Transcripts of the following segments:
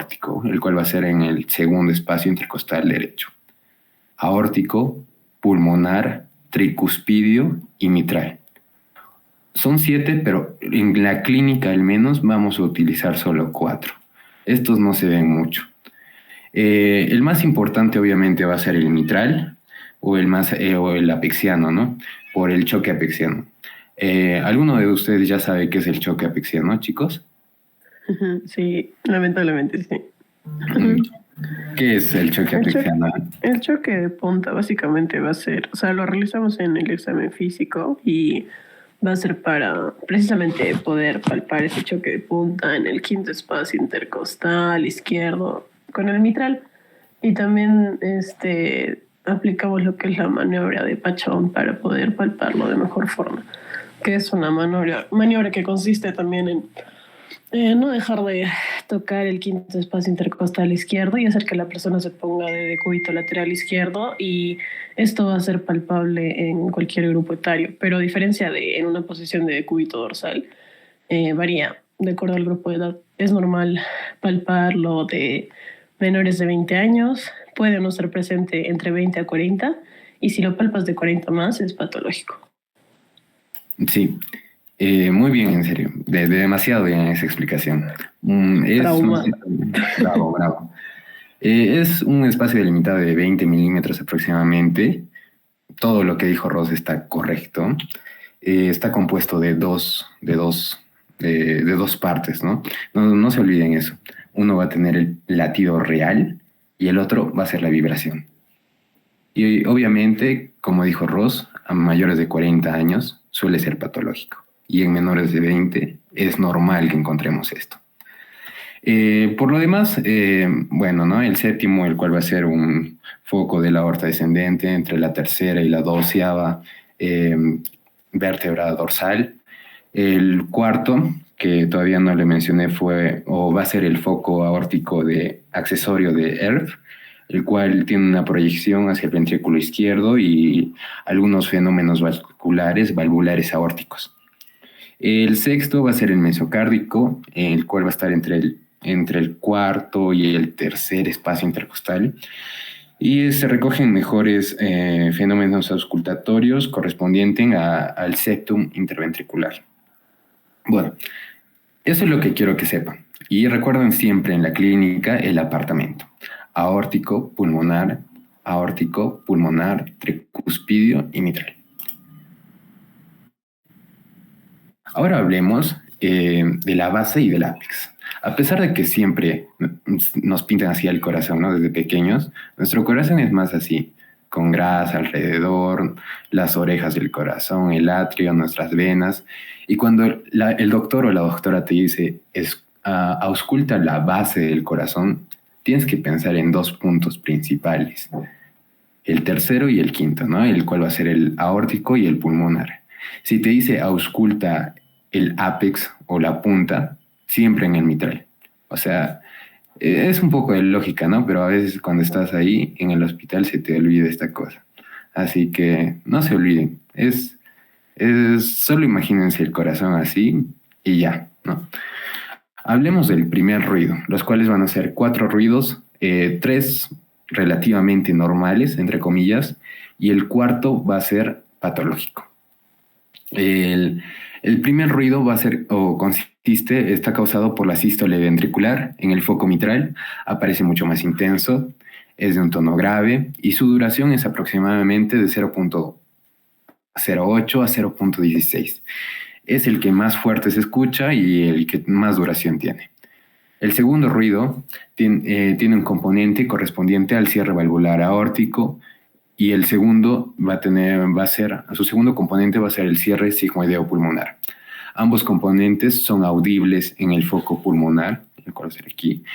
aórtico, el cual va a ser en el segundo espacio intercostal derecho. Aórtico, pulmonar, tricuspidio y mitral. Son 7, pero en la clínica al menos vamos a utilizar solo 4. Estos no se ven mucho. El más importante obviamente va a ser el mitral o el apexiano, ¿no? Por el choque apexiano. ¿Alguno de ustedes ya sabe qué es el choque apexiano, chicos? Sí, lamentablemente sí. ¿Qué es el choque apexiano? El choque de punta básicamente va a ser, o sea, lo realizamos en el examen físico y va a ser para precisamente poder palpar ese choque de punta en el quinto espacio intercostal izquierdo con el mitral. Y también aplicamos lo que es la maniobra de Pachón para poder palparlo de mejor forma, que es una maniobra que consiste también en no dejar de tocar el quinto espacio intercostal izquierdo y hacer que la persona se ponga de decúbito lateral izquierdo, y esto va a ser palpable en cualquier grupo etario, pero a diferencia de en una posición de decúbito dorsal, varía de acuerdo al grupo de edad. Es normal palparlo de menores de 20 años, puede no ser presente entre 20 a 40, y si lo palpas de 40 más es patológico. Sí. Muy bien, en serio. Demasiado bien esa explicación. Bravo. Es un espacio delimitado de 20 milímetros aproximadamente. Todo lo que dijo Ross está correcto. Está compuesto de dos partes, ¿no? No se olviden eso. Uno va a tener el latido real y el otro va a ser la vibración. Y obviamente, como dijo Ross, a mayores de 40 años suele ser patológico. Y en menores de 20 es normal que encontremos esto. Por lo demás, bueno, ¿no? El séptimo, el cual va a ser un foco de la aorta descendente entre la tercera y la 12ª vértebra dorsal. El cuarto, que todavía no le mencioné, va a ser el foco aórtico accesorio de ERF, el cual tiene una proyección hacia el ventrículo izquierdo y algunos fenómenos valvulares aórticos. El sexto va a ser el mesocárdico, el cual va a estar entre el cuarto y el tercer espacio intercostal, y se recogen mejores fenómenos auscultatorios correspondientes al septum interventricular. Bueno, eso es lo que quiero que sepan. Y recuerden siempre en la clínica el apartamento: aórtico, pulmonar, tricuspidio y mitral. Ahora hablemos de la base y del ápex. A pesar de que siempre nos pintan así el corazón, ¿no? Desde pequeños, nuestro corazón es más así, con grasa alrededor, las orejas del corazón, el atrio, nuestras venas. Y cuando el doctor o la doctora te dice, ausculta la base del corazón, tienes que pensar en 2 puntos principales: el tercero y el quinto, ¿no? El cual va a ser el aórtico y el pulmonar. Si te dice ausculta el ápex o la punta, siempre en el mitral. O sea, es un poco de lógica, ¿no? Pero a veces cuando estás ahí en el hospital se te olvida esta cosa. Así que no se olviden. Solo imagínense el corazón así y ya, ¿no? Hablemos del primer ruido, los cuales van a ser 4 ruidos, 3 relativamente normales, entre comillas, y el cuarto va a ser patológico. El primer ruido va a ser, está causado por la sístole ventricular en el foco mitral, aparece mucho más intenso, es de un tono grave y su duración es aproximadamente de 0.08 a 0.16. Es el que más fuerte se escucha y el que más duración tiene. El segundo ruido tiene un componente correspondiente al cierre valvular aórtico, y el segundo su segundo componente va a ser el cierre sigmoideo pulmonar. Ambos componentes son audibles en el foco pulmonar, el cual será aquí,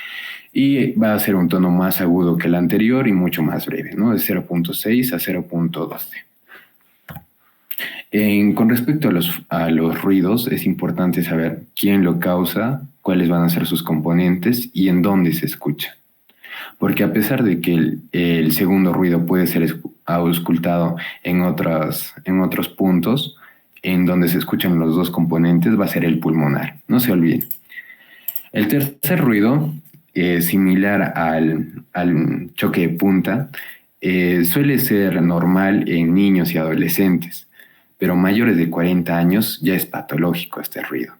y va a ser un tono más agudo que el anterior y mucho más breve, ¿no? De 0.6 a 0.12. Con respecto a los ruidos, es importante saber quién lo causa, cuáles van a ser sus componentes y en dónde se escucha. Porque a pesar de que el segundo ruido puede ser auscultado en otros puntos, en donde se escuchan los 2 componentes va a ser el pulmonar. No se olviden. El tercer ruido similar al choque de punta, suele ser normal en niños y adolescentes, pero mayores de 40 años ya es patológico este ruido.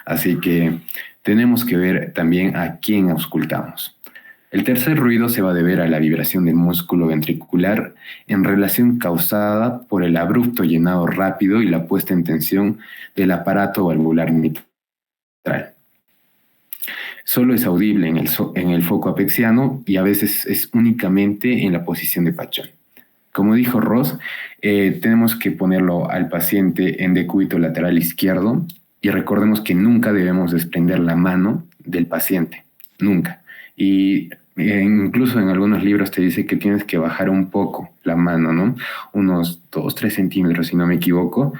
Así que tenemos que ver también a quién auscultamos. El tercer ruido se va a deber a la vibración del músculo ventricular en relación causada por el abrupto llenado rápido y la puesta en tensión del aparato valvular mitral. Solo es audible en el foco apexiano y a veces es únicamente en la posición de Pachón. Como dijo Ross, tenemos que ponerlo al paciente en decúbito lateral izquierdo y recordemos que nunca debemos desprender la mano del paciente, nunca. Y incluso en algunos libros te dice que tienes que bajar un poco la mano, ¿no? Unos 2-3 centímetros, si no me equivoco,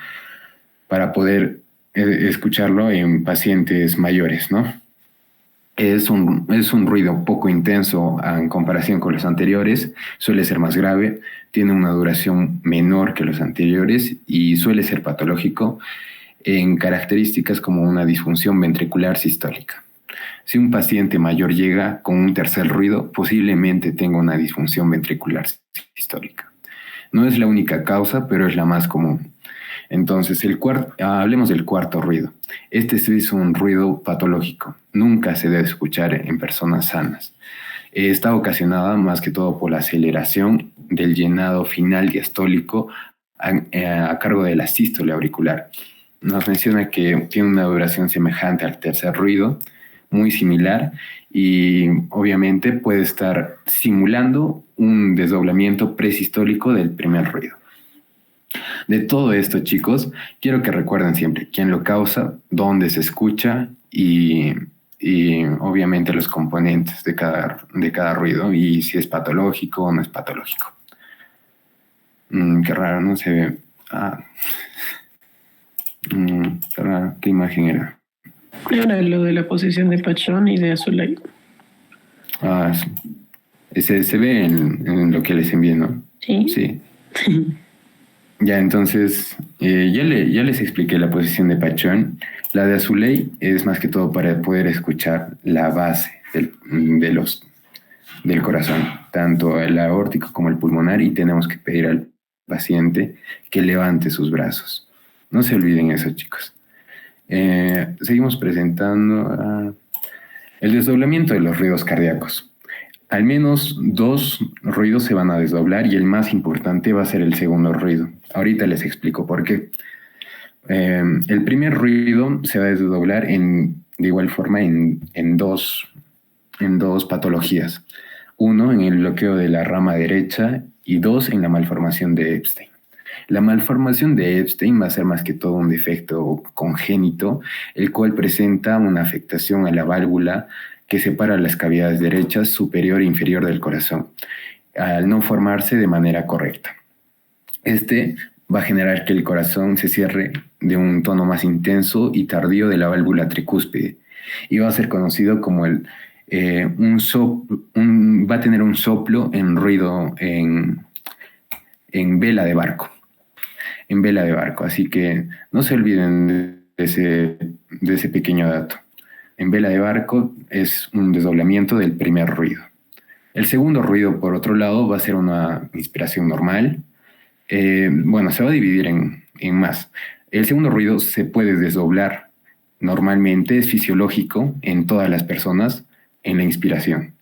para poder escucharlo en pacientes mayores, ¿no? Es un ruido poco intenso en comparación con los anteriores, suele ser más grave, tiene una duración menor que los anteriores y suele ser patológico en características como una disfunción ventricular sistólica. Si un paciente mayor llega con un tercer ruido, posiblemente tenga una disfunción ventricular sistólica. No es la única causa, pero es la más común. Entonces, hablemos del cuarto ruido. Este sí es un ruido patológico. Nunca se debe escuchar en personas sanas. Está ocasionada más que todo por la aceleración del llenado final diastólico a cargo de la sístole auricular. Nos menciona que tiene una duración semejante al tercer ruido, muy similar, y obviamente puede estar simulando un desdoblamiento presistólico del primer ruido. De todo esto, chicos, quiero que recuerden siempre quién lo causa, dónde se escucha y obviamente los componentes de cada ruido y si es patológico o no es patológico. Qué raro, no se ve. Qué raro, ¿qué imagen era? Era lo de la posición de Pachón y de Azulay. Sí. Se ve en lo que les envié, ¿no? Sí. Sí. Ya, entonces, ya les expliqué la posición de Pachón. La de Azulay es más que todo para poder escuchar la base del corazón, tanto el aórtico como el pulmonar, y tenemos que pedir al paciente que levante sus brazos. No se olviden eso, chicos. Seguimos presentando el desdoblamiento de los ruidos cardíacos. Al menos 2 ruidos se van a desdoblar y el más importante va a ser el segundo ruido. Ahorita les explico por qué. El primer ruido se va a desdoblar de igual forma en dos patologías. 1 en el bloqueo de la rama derecha y 2 en la malformación de Epstein. La malformación de Epstein va a ser más que todo un defecto congénito, el cual presenta una afectación a la válvula que separa las cavidades derechas superior e inferior del corazón, al no formarse de manera correcta. Este va a generar que el corazón se cierre de un tono más intenso y tardío de la válvula tricúspide y va a ser conocido como va a tener un soplo en ruido en vela de barco. En vela de barco, así que no se olviden de ese pequeño dato. En vela de barco es un desdoblamiento del primer ruido. El segundo ruido, por otro lado, va a ser una inspiración normal. Se va a dividir en más. El segundo ruido se puede desdoblar normalmente, es fisiológico en todas las personas en la inspiración.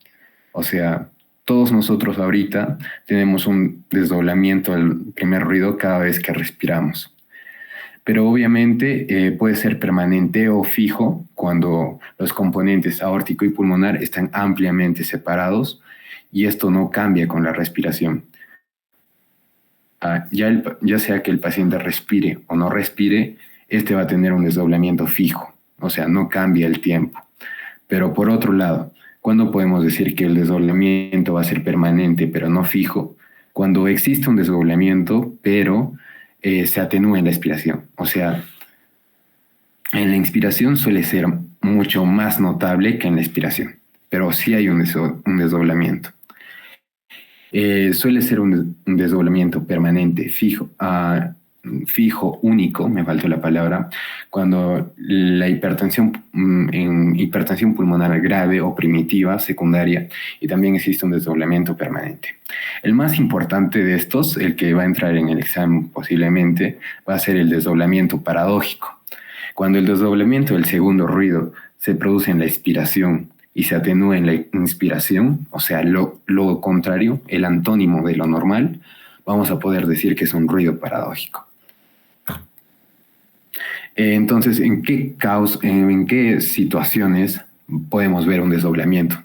O sea, todos nosotros ahorita tenemos un desdoblamiento del primer ruido cada vez que respiramos. Pero obviamente puede ser permanente o fijo cuando los componentes aórtico y pulmonar están ampliamente separados y esto no cambia con la respiración. Ya sea que el paciente respire o no respire, este va a tener un desdoblamiento fijo, o sea, no cambia el tiempo. Pero por otro lado, ¿cuándo podemos decir que el desdoblamiento va a ser permanente pero no fijo? Cuando existe un desdoblamiento, pero se atenúa en la expiración. O sea, en la inspiración suele ser mucho más notable que en la expiración, pero sí hay un desdoblamiento. Suele ser un desdoblamiento permanente, fijo, fijo, único, me faltó la palabra, cuando la hipertensión, en hipertensión pulmonar grave o primitiva, secundaria, y también existe un desdoblamiento permanente. El más importante de estos, el que va a entrar en el examen posiblemente, va a ser el desdoblamiento paradójico. Cuando el desdoblamiento del segundo ruido se produce en la expiración y se atenúa en la inspiración, o sea, lo contrario, el antónimo de lo normal, vamos a poder decir que es un ruido paradójico. Entonces, ¿en qué situaciones podemos ver un desdoblamiento?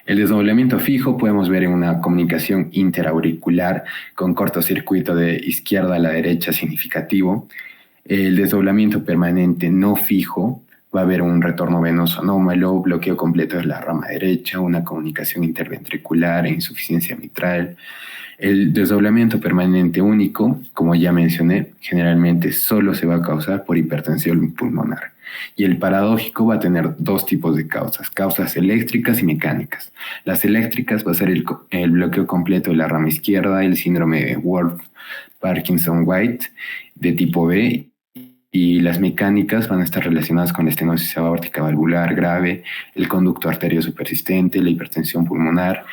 El desdoblamiento fijo podemos ver en una comunicación interauricular con cortocircuito de izquierda a la derecha significativo. El desdoblamiento permanente no fijo va a haber un retorno venoso anómalo, bloqueo completo de la rama derecha, una comunicación interventricular e insuficiencia mitral. El desdoblamiento permanente único, como ya mencioné, generalmente solo se va a causar por hipertensión pulmonar. Y el paradójico va a tener dos tipos de causas eléctricas y mecánicas. Las eléctricas va a ser el bloqueo completo de la rama izquierda, el síndrome de Wolff-Parkinson-White de tipo B, y las mecánicas van a estar relacionadas con la estenosis aórtica valvular grave, el conducto arterioso persistente, la hipertensión pulmonar,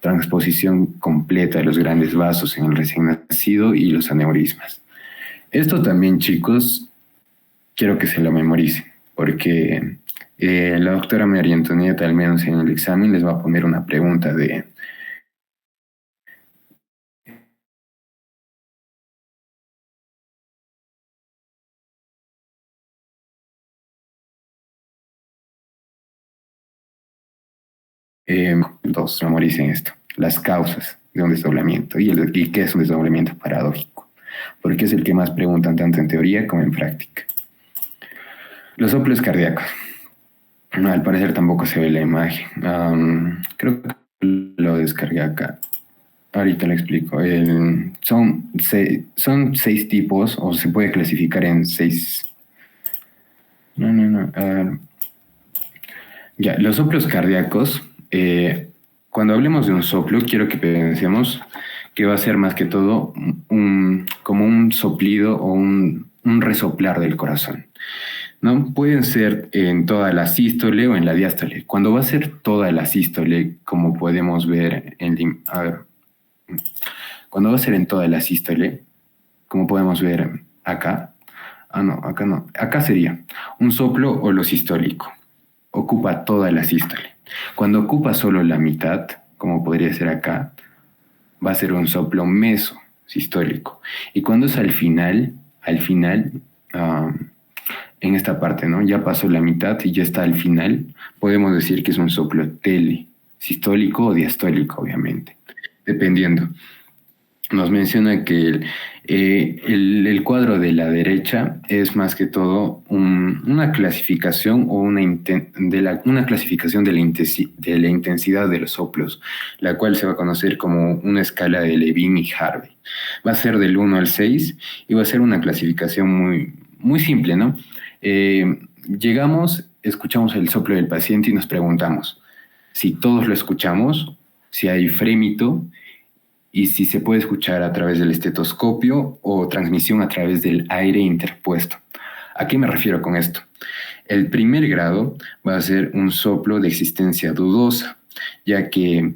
transposición completa de los grandes vasos en el recién nacido y los aneurismas. Esto también, chicos, quiero que se lo memoricen, porque la doctora María Antonieta, al menos en el examen, les va a poner una pregunta de dos, memoricen esto, las causas de un desdoblamiento y qué es un desdoblamiento paradójico, porque es el que más preguntan tanto en teoría como en práctica. Los soplos cardíacos. Al parecer tampoco se ve la imagen. Creo que lo descargué acá. Ahorita lo explico. Son 6 tipos, o se puede clasificar en 6. Ya, los soplos cardíacos. Cuando hablemos de un soplo, quiero que pensemos que va a ser más que todo como un soplido o un resoplar del corazón, ¿no? Pueden ser en toda la sístole o en la diástole. Cuando va a ser toda la sístole, como podemos ver cuando va a ser en toda la sístole, como podemos ver acá, acá no, acá sería un soplo holosistólico, ocupa toda la sístole. Cuando ocupa solo la mitad, como podría ser acá, va a ser un soplo mesosistólico. Y cuando es al final, en esta parte, ¿no? Ya pasó la mitad y ya está al final, podemos decir que es un soplo telesistólico o diastólico, obviamente, dependiendo. Nos menciona que el cuadro de la derecha es más que todo una clasificación o una clasificación de la intensidad de los soplos, la cual se va a conocer como una escala de Levine y Harvey. Va a ser del 1 al 6 y va a ser una clasificación muy, muy simple, ¿no? Llegamos, escuchamos el soplo del paciente y nos preguntamos si todos lo escuchamos, si hay frémito, y si se puede escuchar a través del estetoscopio o transmisión a través del aire interpuesto. ¿A qué me refiero con esto? El primer grado va a ser un soplo de existencia dudosa, ya que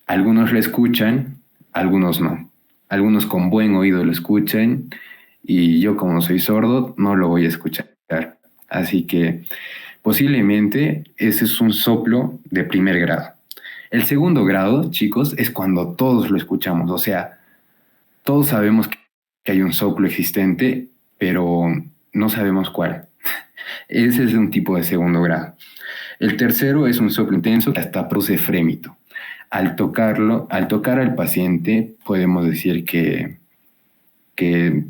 algunos lo escuchan, algunos no. Algunos con buen oído lo escuchan y yo, como soy sordo, no lo voy a escuchar. Así que posiblemente ese es un soplo de primer grado. El segundo grado, chicos, es cuando todos lo escuchamos. O sea, todos sabemos que hay un soplo existente, pero no sabemos cuál. Ese es un tipo de segundo grado. El tercero es un soplo intenso que hasta produce frémito. Al tocar al paciente, podemos decir que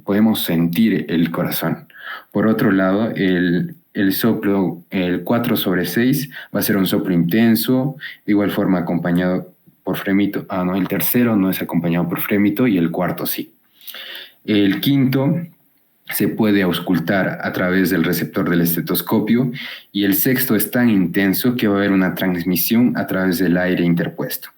podemos sentir el corazón. Por otro lado, el soplo, el 4/6, va a ser un soplo intenso, de igual forma acompañado por frémito. El tercero no es acompañado por frémito y el cuarto sí. El quinto se puede auscultar a través del receptor del estetoscopio y el sexto es tan intenso que va a haber una transmisión a través del aire interpuesto.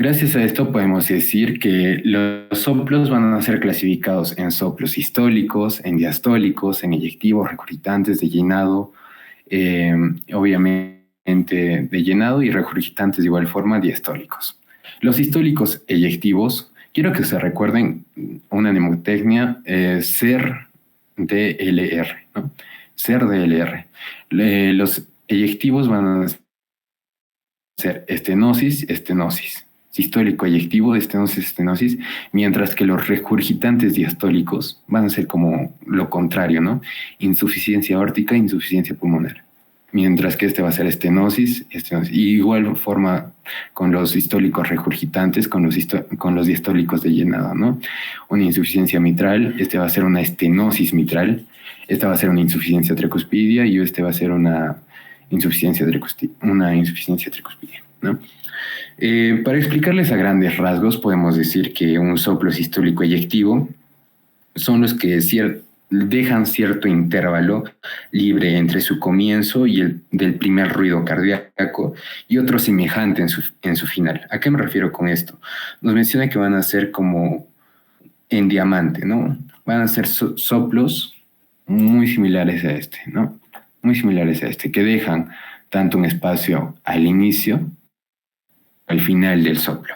Gracias a esto podemos decir que los soplos van a ser clasificados en soplos sistólicos, en diastólicos, en eyectivos, regurgitantes, de llenado, eh, obviamente de llenado y regurgitantes de igual forma diastólicos. Los sistólicos eyectivos, quiero que se recuerden una mnemotecnia, SER DLR, ¿no? SER DLR. Los eyectivos van a ser estenosis, estenosis. Sistólico eyectivo, estenosis, estenosis, mientras que los regurgitantes diastólicos van a ser como lo contrario, ¿no? Insuficiencia aórtica, insuficiencia pulmonar. Mientras que este va a ser estenosis, estenosis. Y igual forma con los sistólicos regurgitantes, con los diastólicos de llenado, ¿no? Una insuficiencia mitral, este va a ser una estenosis mitral, esta va a ser una insuficiencia tricuspidia y este va a ser una insuficiencia tricuspidia, ¿no? Para explicarles a grandes rasgos, podemos decir que un soplo sistólico eyectivo son los que dejan cierto intervalo libre entre su comienzo y el del primer ruido cardíaco y otro semejante en su final. ¿A qué me refiero con esto? Nos menciona que van a ser como en diamante, ¿no? Van a ser soplos muy similares a este, ¿no? Muy similares a este, que dejan tanto un espacio al inicio, al final del soplo.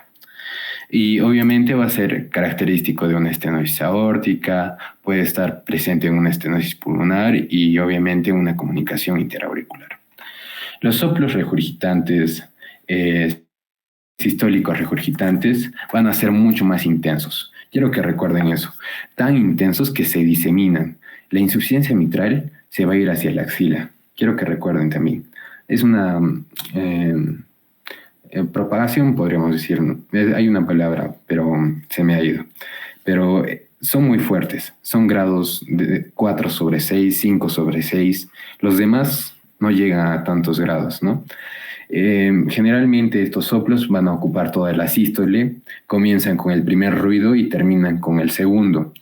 Y obviamente va a ser característico de una estenosis aórtica, puede estar presente en una estenosis pulmonar y obviamente una comunicación interauricular. Los soplos regurgitantes, sistólicos regurgitantes, van a ser mucho más intensos. Quiero que recuerden eso. Tan intensos que se diseminan. La insuficiencia mitral se va a ir hacia la axila. Quiero que recuerden también. Es una propagación, podríamos decir, ¿no? Hay una palabra, pero se me ha ido. Pero son muy fuertes. Son grados de 4/6, 5/6. Los demás no llegan a tantos grados, ¿no? Generalmente estos soplos van a ocupar toda la sístole, comienzan con el primer ruido y terminan con el segundo.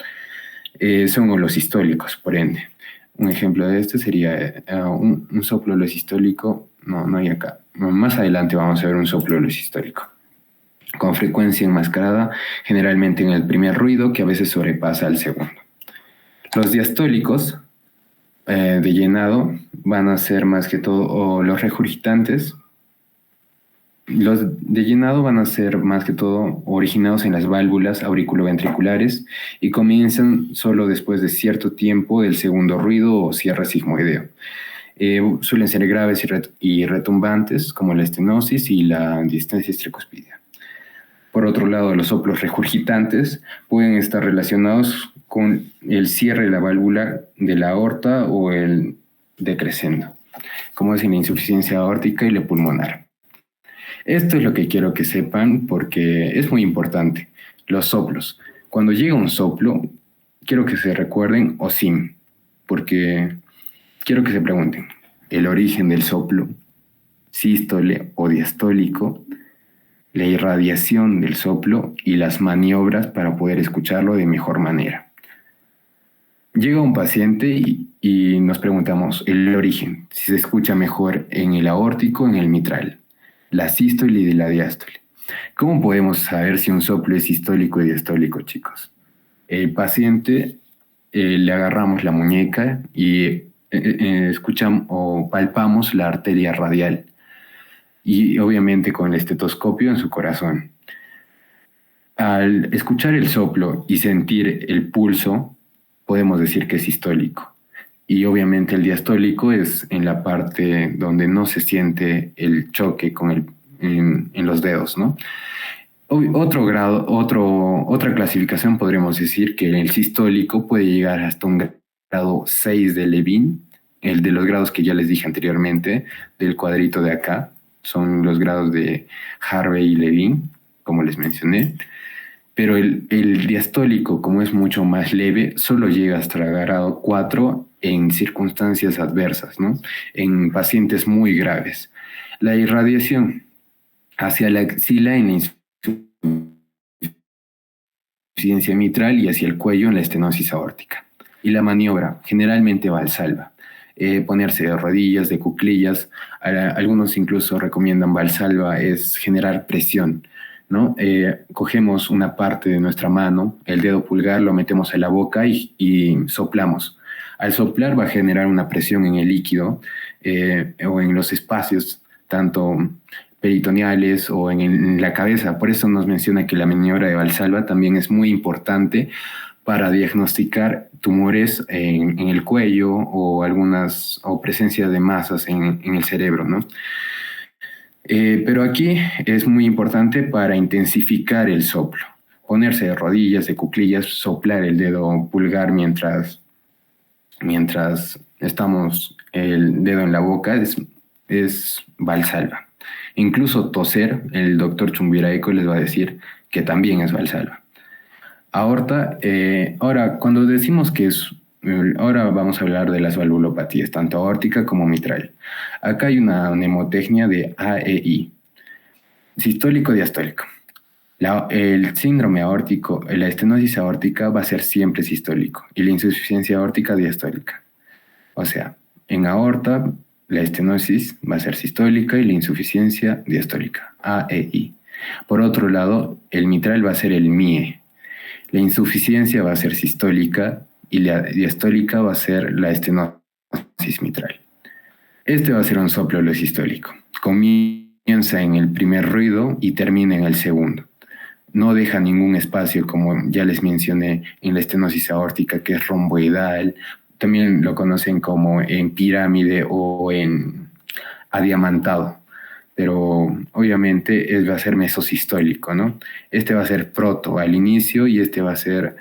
Son los sistólicos, por ende. Un ejemplo de esto sería un soplo sistólico. No hay acá. Más adelante vamos a ver un soplo sistólico. Con frecuencia enmascarada, generalmente en el primer ruido, que a veces sobrepasa al segundo. Los diastólicos de llenado van a ser más que todo, o los regurgitantes. Los de llenado van a ser más que todo originados en las válvulas auriculoventriculares y comienzan solo después de cierto tiempo del segundo ruido o cierre sigmoideo. Suelen ser graves y retumbantes, como la estenosis y la diestesis tricuspidia. Por otro lado, los soplos regurgitantes pueden estar relacionados con el cierre de la válvula de la aorta o el decrescendo, como es en la insuficiencia aórtica y la pulmonar. Esto es lo que quiero que sepan porque es muy importante. Los soplos. Cuando llega un soplo, quiero que se recuerden OSIM, porque quiero que se pregunten el origen del soplo, sístole o diastólico, la irradiación del soplo y las maniobras para poder escucharlo de mejor manera. Llega un paciente y nos preguntamos el origen, si se escucha mejor en el aórtico o en el mitral, la sístole y la diástole. ¿Cómo podemos saber si un soplo es sistólico y diastólico, chicos? El paciente le agarramos la muñeca y escuchamos o palpamos la arteria radial y obviamente con el estetoscopio en su corazón. Al escuchar el soplo y sentir el pulso, podemos decir que es sistólico. Y obviamente el diastólico es en la parte donde no se siente el choque en los dedos, ¿no? Otra clasificación podríamos decir que el sistólico puede llegar hasta un grado 6 de Levin, el de los grados que ya les dije anteriormente, del cuadrito de acá, son los grados de Harvey y Levin, como les mencioné. Pero el diastólico, como es mucho más leve, solo llega hasta el grado 4 en circunstancias adversas, ¿no? En pacientes muy graves. La irradiación hacia la axila en la insuficiencia mitral y hacia el cuello en la estenosis aórtica. Y la maniobra, generalmente Valsalva. Ponerse de rodillas, de cuclillas. Algunos incluso recomiendan Valsalva, es generar presión ¿no? Cogemos una parte de nuestra mano, el dedo pulgar, lo metemos en la boca y soplamos. Al soplar va a generar una presión en el líquido o en los espacios, tanto peritoneales o en la cabeza. Por eso nos menciona que la maniobra de Valsalva también es muy importante para diagnosticar tumores en el cuello o presencia de masas en el cerebro, ¿no? Pero aquí es muy importante para intensificar el soplo. Ponerse de rodillas, de cuclillas, soplar el dedo pulgar mientras estamos el dedo en la boca es Valsalva. Incluso toser, el doctor Chumbiraico les va a decir que también es Valsalva. Aorta, ahora cuando decimos que ahora vamos a hablar de las valvulopatías, tanto aórtica como mitral. Acá hay una mnemotecnia de A, E, I. Sistólico, diastólico. El síndrome aórtico, la estenosis aórtica va a ser siempre sistólico y la insuficiencia aórtica diastólica. O sea, en aorta la estenosis va a ser sistólica y la insuficiencia diastólica, A, E, I. Por otro lado, el mitral va a ser el MIE. La insuficiencia va a ser sistólica y la diastólica va a ser la estenosis mitral. Este va a ser un soplo sistólico. Comienza en el primer ruido y termina en el segundo. No deja ningún espacio, como ya les mencioné, en la estenosis aórtica, que es romboidal. También lo conocen como en pirámide o en adiamantado. Pero obviamente va a ser mesosistólico, ¿no? Este va a ser proto al inicio y este va a ser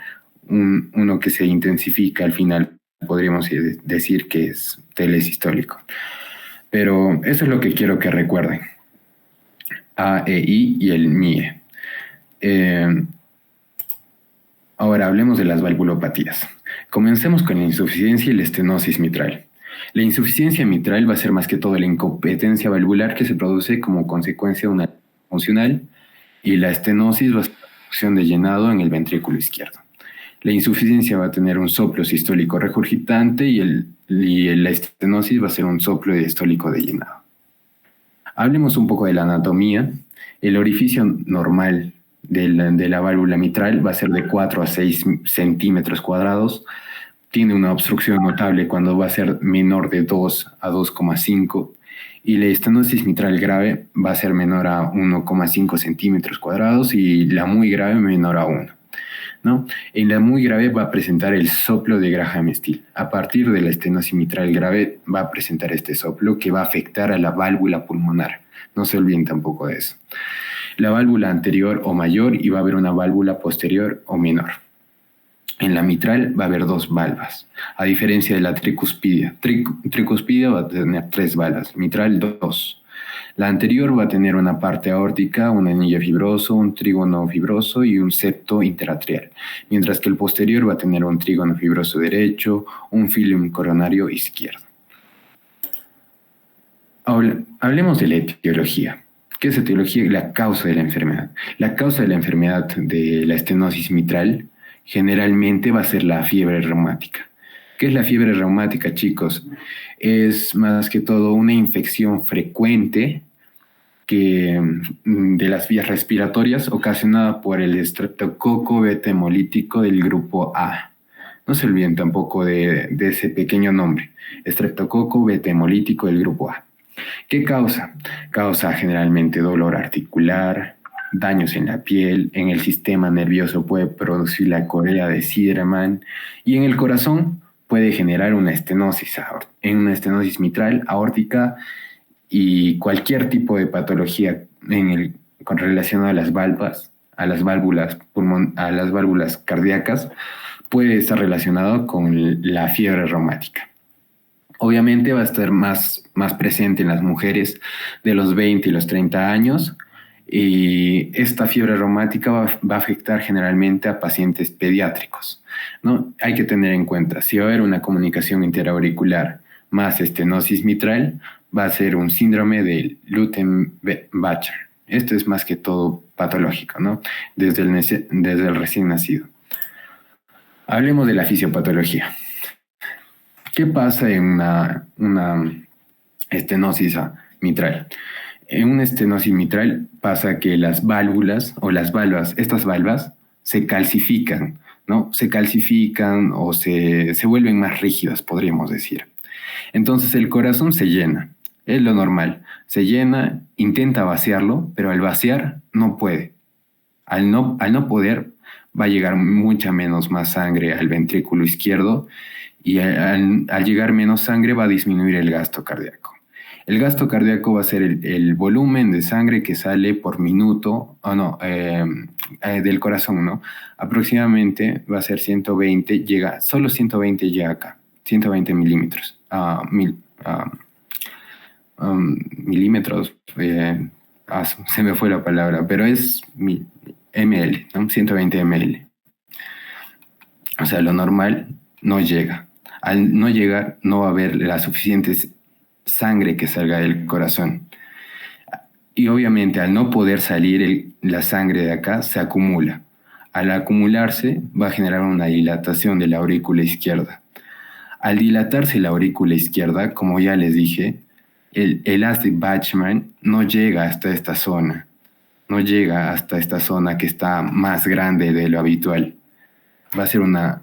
uno que se intensifica al final. Podríamos decir que es telesistólico. Pero eso es lo que quiero que recuerden. A, E, I y el MIE. Ahora hablemos de las valvulopatías. Comencemos con la insuficiencia y la estenosis mitral. La insuficiencia mitral va a ser más que todo la incompetencia valvular que se produce como consecuencia de una funcional y la estenosis va a ser la producción de llenado en el ventrículo izquierdo. La insuficiencia va a tener un soplo sistólico regurgitante y la estenosis va a ser un soplo diastólico de llenado. Hablemos un poco de la anatomía. El orificio normal de la válvula mitral va a ser de 4 a 6 centímetros cuadrados. Tiene una obstrucción notable cuando va a ser menor de 2 a 2,5 y la estenosis mitral grave va a ser menor a 1,5 centímetros cuadrados y la muy grave menor a 1. ¿No? En la muy grave va a presentar el soplo de Graham-Still. A partir de la estenosis mitral grave va a presentar este soplo que va a afectar a la válvula pulmonar. No se olviden tampoco de eso. La válvula anterior o mayor y va a haber una válvula posterior o menor. En la mitral va a haber 2 valvas, a diferencia de la tricuspidia. Tricuspidia va a tener 3 valvas, mitral 2. La anterior va a tener una parte aórtica, un anillo fibroso, un trígono fibroso y un septo interatrial, mientras que el posterior va a tener un trígono fibroso derecho, un filium coronario izquierdo. Ahora, hablemos de la etiología. ¿Qué es etiología? La causa de la enfermedad. La causa de la enfermedad de la estenosis mitral generalmente va a ser la fiebre reumática. ¿Qué es la fiebre reumática, chicos? Es más que todo una infección frecuente de las vías respiratorias ocasionada por el estreptococo beta hemolítico del grupo A. No se olviden tampoco de ese pequeño nombre, estreptococo beta hemolítico del grupo A. ¿Qué causa? Causa generalmente dolor articular, daños en la piel, en el sistema nervioso puede producir la corea de Siderman y en el corazón puede generar una estenosis mitral, aórtica y cualquier tipo de patología con relación a las válvulas, a las válvulas cardíacas puede estar relacionado con la fiebre reumática. Obviamente va a estar más presente en las mujeres de los 20 y los 30 años y esta fiebre reumática va a afectar generalmente a pacientes pediátricos, ¿no? Hay que tener en cuenta, si va a haber una comunicación interauricular más estenosis mitral, va a ser un síndrome de Lutten-Bacher. Esto es más que todo patológico, ¿no? Desde el recién nacido. Hablemos de la fisiopatología. ¿Qué pasa en una estenosis mitral? En una estenosis mitral pasa que las válvulas o las valvas, estas valvas, se calcifican, ¿no? Se calcifican o se vuelven más rígidas, podríamos decir. Entonces el corazón se llena, es lo normal. Se llena, intenta vaciarlo, pero al vaciar no puede. Al no poder, va a llegar mucha menos más sangre al ventrículo izquierdo y al llegar menos sangre va a disminuir el gasto cardíaco. El gasto cardíaco va a ser el volumen de sangre que sale por minuto, o no, del corazón, ¿no? Aproximadamente va a ser 120, solo 120 llega acá, 120 milímetros, milímetros, se me fue la palabra, pero es ml, ¿no? 120 ml. O sea, lo normal no llega. Al no llegar, no va a haber la suficiente sangre que salga del corazón. Y obviamente, al no poder salir la sangre de acá, se acumula. Al acumularse, va a generar una dilatación de la aurícula izquierda. Al dilatarse la aurícula izquierda, como ya les dije, el haz de Bachmann no llega hasta esta zona. No llega hasta esta zona que está más grande de lo habitual. Va a ser va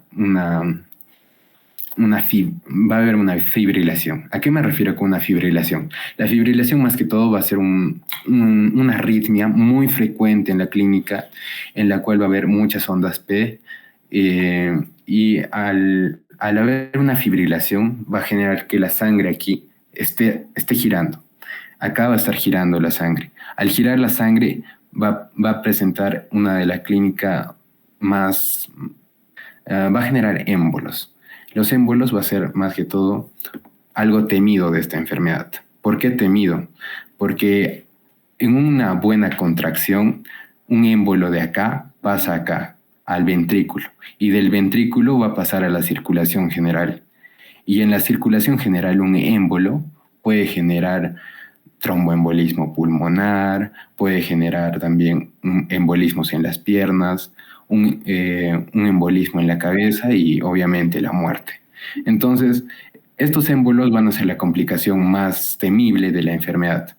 a haber una fibrilación. ¿A qué me refiero con una fibrilación? La fibrilación más que todo va a ser una arritmia muy frecuente en la clínica, en la cual va a haber muchas ondas P, y al haber una fibrilación va a generar que la sangre aquí esté girando. Acá va a estar girando la sangre. Al girar la sangre va a presentar una de la clínica más... va a generar émbolos. Los émbolos va a ser más que todo algo temido de esta enfermedad. ¿Por qué temido? Porque en una buena contracción, un émbolo de acá pasa acá, al ventrículo, y del ventrículo va a pasar a la circulación general. Y en la circulación general, un émbolo puede generar tromboembolismo pulmonar, puede generar también embolismos en las piernas, un embolismo en la cabeza y obviamente la muerte. Entonces, estos émbolos van a ser la complicación más temible de la enfermedad,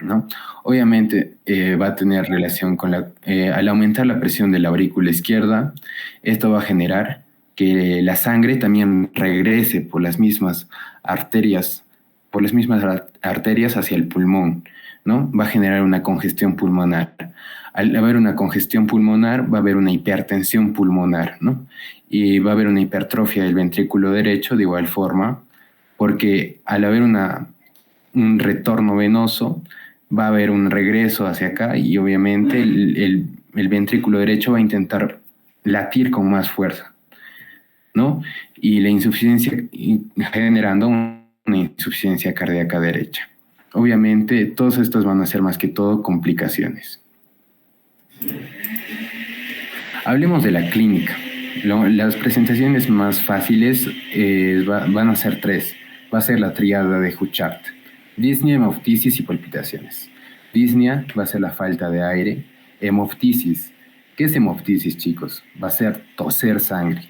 ¿no? Obviamente va a tener relación con al aumentar la presión de la aurícula izquierda, esto va a generar que la sangre también regrese por las mismas arterias hacia el pulmón, ¿no? Va a generar una congestión pulmonar. Al haber una congestión pulmonar, va a haber una hipertensión pulmonar, ¿no? Y va a haber una hipertrofia del ventrículo derecho de igual forma, porque al haber un retorno venoso, va a haber un regreso hacia acá y obviamente el ventrículo derecho va a intentar latir con más fuerza, ¿no? Y la insuficiencia generando una insuficiencia cardíaca derecha. Obviamente, todos estos van a ser más que todo complicaciones. Hablemos de la clínica. Las presentaciones más fáciles van a ser 3. Va a ser la tríada de Huchard: disnea, hemoptisis y palpitaciones. Disnea va a ser la falta de aire. Hemoptisis. ¿Qué es hemoptisis, chicos? Va a ser toser sangre.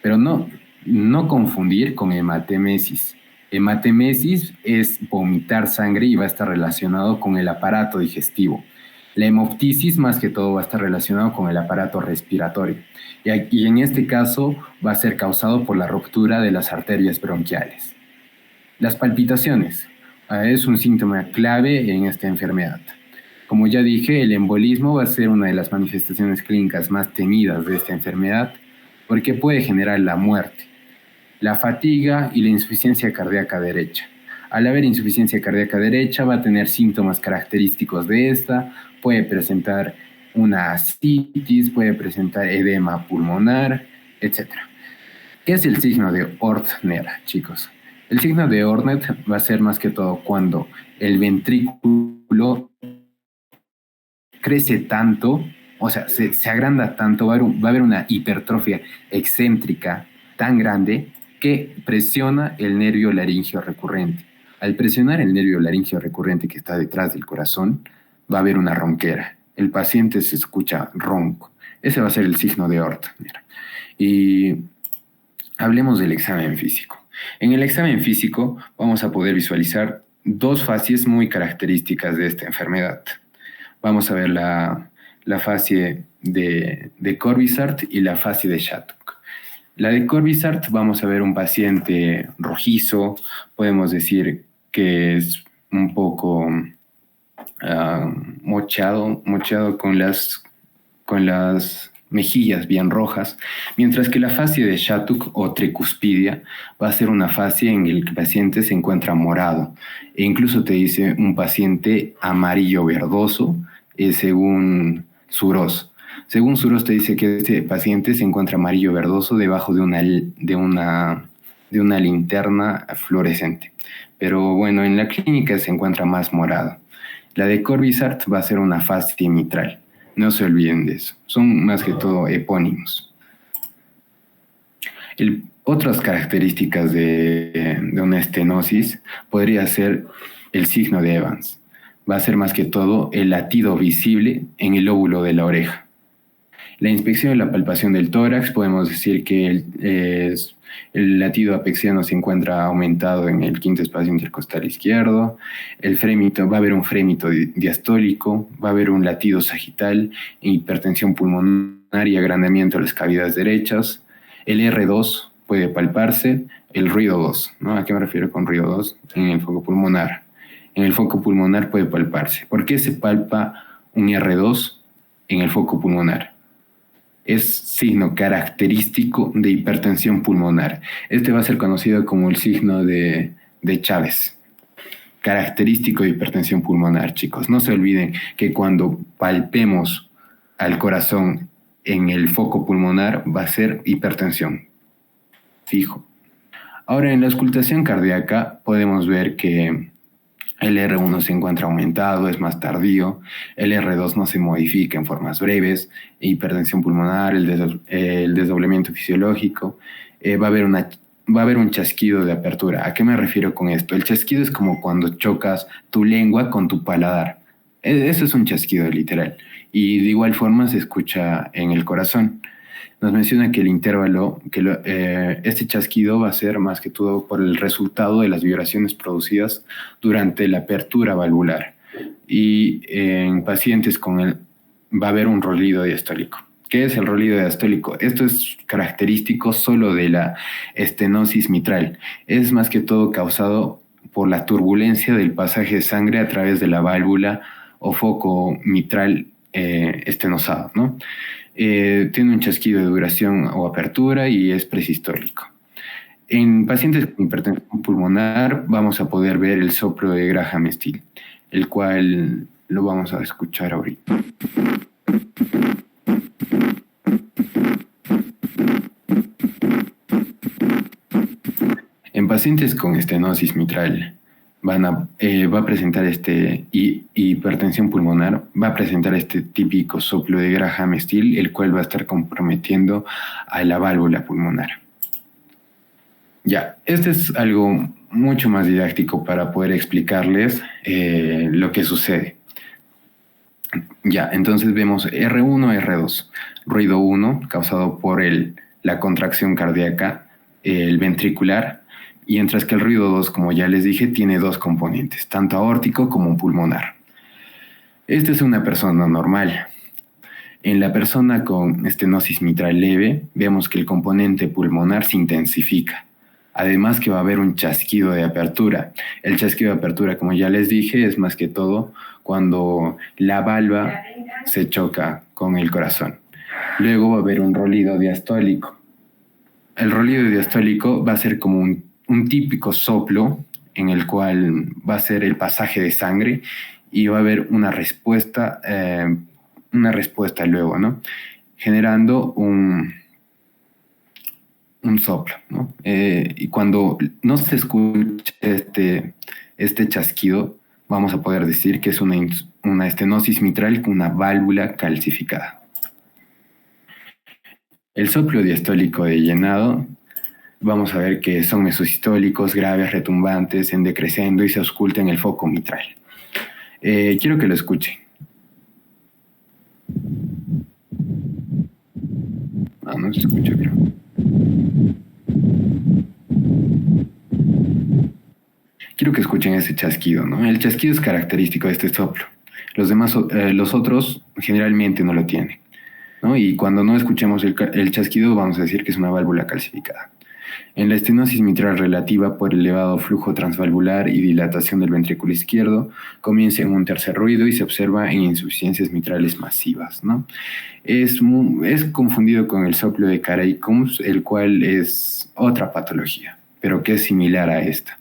Pero no confundir con hematemesis. Hematemesis es vomitar sangre y va a estar relacionado con el aparato digestivo. La hemoptisis más que todo va a estar relacionado con el aparato respiratorio. Y en este caso va a ser causado por la ruptura de las arterias bronquiales. Las palpitaciones es un síntoma clave en esta enfermedad. Como ya dije, el embolismo va a ser una de las manifestaciones clínicas más temidas de esta enfermedad porque puede generar la muerte, la fatiga y la insuficiencia cardíaca derecha. Al haber insuficiencia cardíaca derecha va a tener síntomas característicos de esta, puede presentar una ascitis, puede presentar edema pulmonar, etc. ¿Qué es el signo de Ortner, chicos? El signo de Ortner va a ser más que todo cuando el ventrículo crece tanto, o sea, se agranda tanto, va a haber una hipertrofia excéntrica tan grande que presiona el nervio laringeo recurrente. Al presionar el nervio laringeo recurrente que está detrás del corazón, va a haber una ronquera. El paciente se escucha ronco. Ese va a ser el signo de Ortner. Y hablemos del examen físico. En el examen físico vamos a poder visualizar dos fases muy características de esta enfermedad. Vamos a ver la fase de Corvisart y la fase de Shattuck. La de Corvisart vamos a ver un paciente rojizo, podemos decir que es un poco mochado con las mejillas bien rojas, mientras que la fase de Shattuck o tricuspidia va a ser una fase en la que el paciente se encuentra morado e incluso te dice un paciente amarillo verdoso según Suros. Según Suros te dice que este paciente se encuentra amarillo verdoso debajo de una linterna fluorescente. Pero bueno, en la clínica se encuentra más morado. La de Corvisart va a ser una fase mitral. No se olviden de eso. Son más que todo epónimos. Otras características de una estenosis podría ser el signo de Evans. Va a ser más que todo el latido visible en el lóbulo de la oreja. La inspección y la palpación del tórax, podemos decir que el latido apexiano se encuentra aumentado en el quinto espacio intercostal izquierdo, el frémito, va a haber un frémito diastólico, va a haber un latido sagital, hipertensión pulmonar y agrandamiento de las cavidades derechas, el R2 puede palparse, el ruido 2, ¿no? ¿A qué me refiero con ruido 2? En el foco pulmonar. En el foco pulmonar puede palparse. ¿Por qué se palpa un R2 en el foco pulmonar? Es signo característico de hipertensión pulmonar. Este va a ser conocido como el signo de Chávez. Característico de hipertensión pulmonar, chicos. No se olviden que cuando palpemos al corazón en el foco pulmonar va a ser hipertensión. Fijo. Ahora, en la auscultación cardíaca podemos ver que el R1 se encuentra aumentado, es más tardío. El R2 no se modifica en formas breves. Hipertensión pulmonar, el desdoblamiento fisiológico. Va a haber un chasquido de apertura. ¿A qué me refiero con esto? El chasquido es como cuando chocas tu lengua con tu paladar. Eso es un chasquido literal. Y de igual forma se escucha en el corazón. Nos menciona que el intervalo, este chasquido va a ser más que todo por el resultado de las vibraciones producidas durante la apertura valvular. Y en pacientes va a haber un rolido diastólico. ¿Qué es el rolido diastólico? Esto es característico solo de la estenosis mitral. Es más que todo causado por la turbulencia del pasaje de sangre a través de la válvula o foco mitral estenosado, ¿no? Tiene un chasquido de duración o apertura y es presistólico. En pacientes con hipertensión pulmonar vamos a poder ver el soplo de Graham-Still, el cual lo vamos a escuchar ahorita. En pacientes con estenosis mitral va a presentar hipertensión pulmonar, va a presentar este típico soplo de Graham-Still, el cual va a estar comprometiendo a la válvula pulmonar. Ya, este es algo mucho más didáctico para poder explicarles lo que sucede. Ya, entonces vemos R1, R2, ruido 1 causado por la contracción cardíaca, el ventricular, y mientras que el ruido 2, como ya les dije, tiene dos componentes, tanto aórtico como pulmonar. Esta es una persona normal. En la persona con estenosis mitral leve, vemos que el componente pulmonar se intensifica. Además que va a haber un chasquido de apertura. El chasquido de apertura, como ya les dije, es más que todo cuando la valva se choca con el corazón. Luego va a haber un rolido diastólico. El rolido diastólico va a ser como un típico soplo en el cual va a ser el pasaje de sangre y va a haber una respuesta luego, ¿no? Generando un soplo, ¿no? Y cuando no se escucha este chasquido, vamos a poder decir que es una estenosis mitral con una válvula calcificada. El soplo diastólico de llenado, vamos a ver que son mesosistólicos, graves, retumbantes, en decrescendo y se ausculta en el foco mitral. Quiero que lo escuchen. No se escucha, creo. Quiero que escuchen ese chasquido, ¿no? El chasquido es característico de este soplo. Los otros generalmente no lo tienen, ¿no? Y cuando no escuchemos el chasquido, vamos a decir que es una válvula calcificada. En la estenosis mitral relativa por elevado flujo transvalvular y dilatación del ventrículo izquierdo, comienza en un tercer ruido y se observa en insuficiencias mitrales masivas, ¿no? Es confundido con el soplo de Carey-Combs, el cual es otra patología, pero que es similar a esta,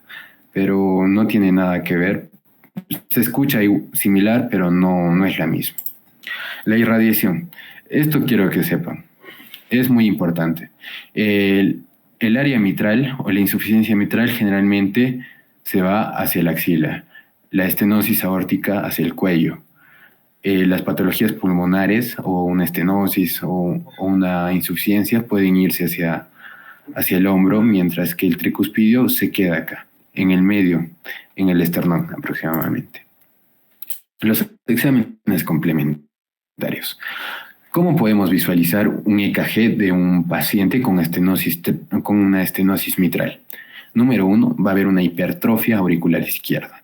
pero no tiene nada que ver. Se escucha similar, pero no es la misma. La irradiación. Esto quiero que sepan. Es muy importante. El área mitral o la insuficiencia mitral generalmente se va hacia la axila, la estenosis aórtica hacia el cuello. Las patologías pulmonares o una estenosis o una insuficiencia pueden irse hacia el hombro, mientras que el tricuspidio se queda acá, en el medio, en el esternón aproximadamente. Los exámenes complementarios. ¿Cómo podemos visualizar un EKG de un paciente con una estenosis mitral? Número 1, va a haber una hipertrofia auricular izquierda.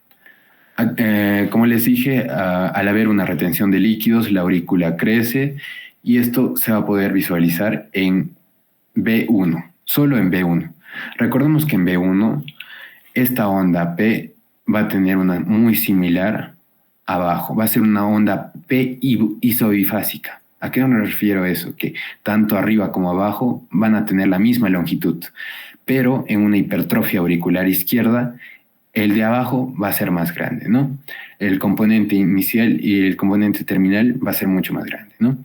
Como les dije, al haber una retención de líquidos, la aurícula crece y esto se va a poder visualizar en B1, solo en B1. Recordemos que en B1 esta onda P va a tener una muy similar abajo, va a ser una onda P isobifásica. ¿A qué me refiero a eso? Que tanto arriba como abajo van a tener la misma longitud, pero en una hipertrofia auricular izquierda, el de abajo va a ser más grande, ¿no? El componente inicial y el componente terminal va a ser mucho más grande, ¿no?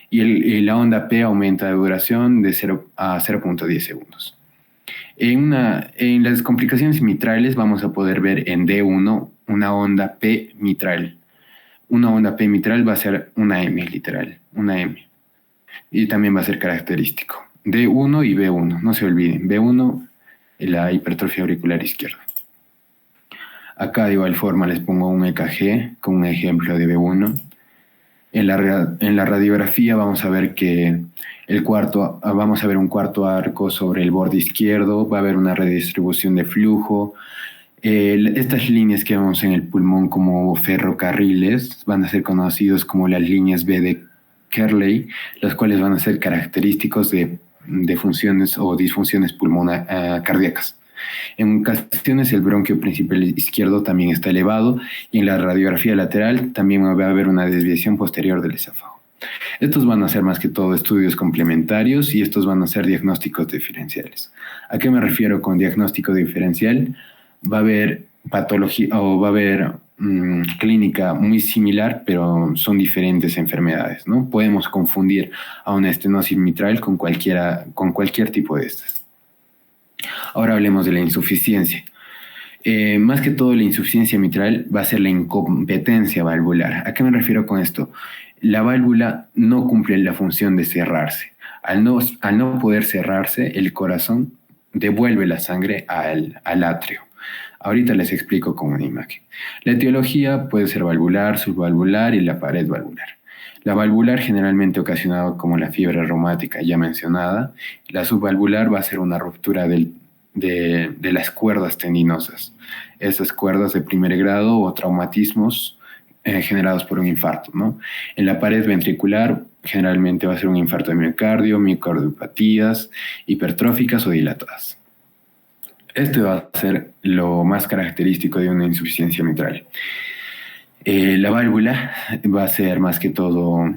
Y la onda P aumenta de duración de 0 a 0.10 segundos. En las complicaciones mitrales vamos a poder ver en D1 una onda P mitral. Una onda P mitral va a ser una M, literal, una M. Y también va a ser característico. D1 y B1, no se olviden. B1, la hipertrofia auricular izquierda. Acá de igual forma les pongo un EKG con un ejemplo de B1. En la radiografía vamos a ver que vamos a ver un cuarto arco sobre el borde izquierdo, va a haber una redistribución de flujo. Estas líneas que vemos en el pulmón como ferrocarriles van a ser conocidos como las líneas B de Kerley, las cuales van a ser característicos de funciones o disfunciones cardíacas. En ocasiones el bronquio principal izquierdo también está elevado y en la radiografía lateral también va a haber una desviación posterior del esófago. Estos van a ser más que todo estudios complementarios y estos van a ser diagnósticos diferenciales. ¿A qué me refiero con diagnóstico diferencial? Va a haber patología o va a haber clínica muy similar, pero son diferentes enfermedades, ¿no? Podemos confundir a una estenosis mitral con cualquier tipo de estas. Ahora hablemos de la insuficiencia. Más que todo la insuficiencia mitral va a ser la incompetencia valvular. ¿A qué me refiero con esto? La válvula no cumple la función de cerrarse. Al no poder cerrarse, el corazón devuelve la sangre al atrio. Ahorita les explico con una imagen. La etiología puede ser valvular, subvalvular y la pared valvular. La valvular generalmente ocasionada como la fiebre reumática ya mencionada. La subvalvular va a ser una ruptura de las cuerdas tendinosas. Esas cuerdas de primer grado o traumatismos generados por un infarto, ¿no? En la pared ventricular generalmente va a ser un infarto de miocardiopatías hipertróficas o dilatadas. Esto va a ser lo más característico de una insuficiencia mitral. La válvula va a ser más que todo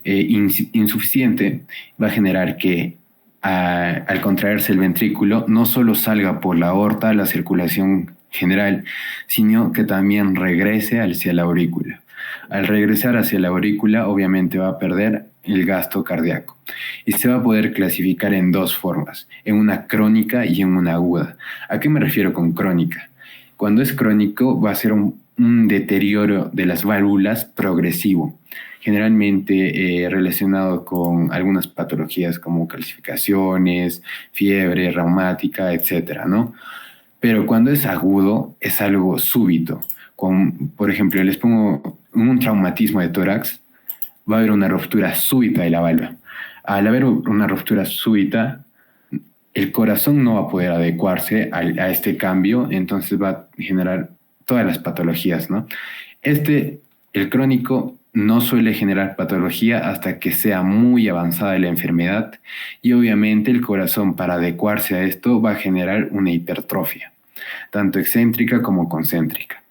insuficiente, va a generar que al contraerse el ventrículo no solo salga por la aorta la circulación general, sino que también regrese hacia la aurícula. Al regresar hacia la aurícula, obviamente va a perder el gasto cardíaco y se va a poder clasificar en dos formas, en una crónica y en una aguda. ¿A qué me refiero con crónica? Cuando es crónico va a ser un deterioro de las válvulas progresivo, generalmente relacionado con algunas patologías como calcificaciones, fiebre reumática, etcétera, ¿no? Pero cuando es agudo, es algo súbito. Por ejemplo, les pongo un traumatismo de tórax, va a haber una ruptura súbita de la válvula. Al haber una ruptura súbita, el corazón no va a poder adecuarse a este cambio, entonces va a generar todas las patologías, ¿no? El crónico no suele generar patología hasta que sea muy avanzada la enfermedad y obviamente el corazón para adecuarse a esto va a generar una hipertrofia, tanto excéntrica como concéntrica.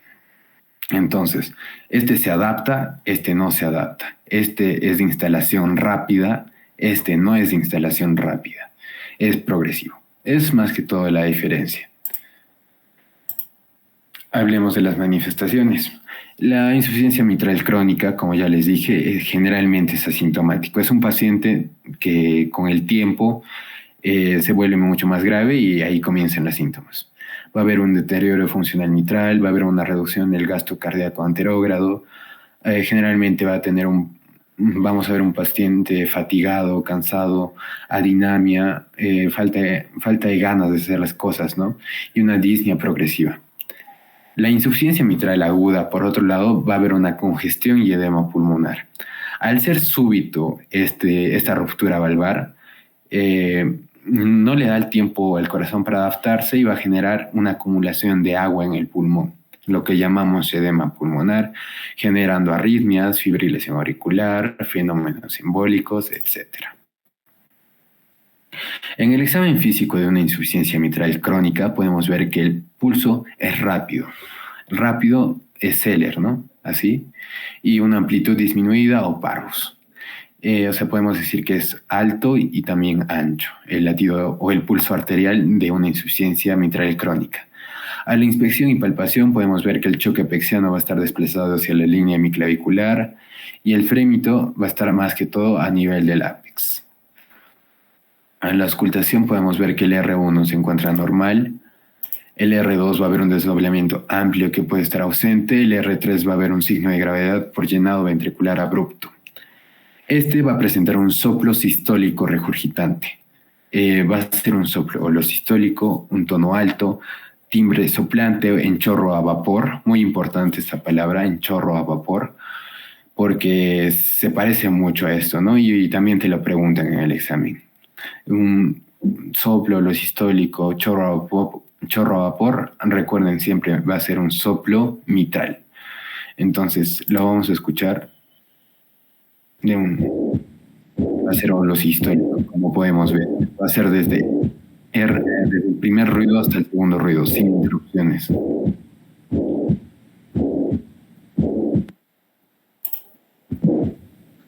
Entonces, este se adapta, este no se adapta. Este es de instalación rápida, este no es de instalación rápida. Es progresivo. Es más que todo la diferencia. Hablemos de las manifestaciones. La insuficiencia mitral crónica, como ya les dije, generalmente es asintomático. Es un paciente que con el tiempo se vuelve mucho más grave y ahí comienzan los síntomas. Va a haber un deterioro funcional mitral, va a haber una reducción del gasto cardíaco anterógrado. Generalmente vamos a ver un paciente fatigado, cansado, adinamia, falta de ganas de hacer las cosas, ¿no? Y una disnea progresiva. La insuficiencia mitral aguda, por otro lado, va a haber una congestión y edema pulmonar. Al ser súbito esta ruptura valvar, no le da el tiempo al corazón para adaptarse y va a generar una acumulación de agua en el pulmón, lo que llamamos edema pulmonar, generando arritmias, fibrilación auricular, fenómenos embólicos, etc. En el examen físico de una insuficiencia mitral crónica podemos ver que el pulso es rápido. Rápido es Zeller, ¿no? Así. Y una amplitud disminuida o parvus. O sea, podemos decir que es alto y también ancho, el latido o el pulso arterial de una insuficiencia mitral crónica. A la inspección y palpación podemos ver que el choque pexiano va a estar desplazado hacia la línea hemiclavicular y el frémito va a estar más que todo a nivel del ápex. En la auscultación podemos ver que el R1 se encuentra normal, el R2 va a haber un desdoblamiento amplio que puede estar ausente, el R3 va a haber un signo de gravedad por llenado ventricular abrupto. Este va a presentar un soplo sistólico regurgitante. Va a ser un soplo holosistólico, un tono alto, timbre soplante en chorro a vapor. Muy importante esta palabra, en chorro a vapor, porque se parece mucho a esto, ¿no? Y también te lo preguntan en el examen. Un soplo holosistólico, chorro a vapor, recuerden siempre, va a ser un soplo mitral. Entonces, lo vamos a escuchar. Va a ser holosistólico, como podemos ver. Va a ser desde el primer ruido hasta el segundo ruido, sin interrupciones.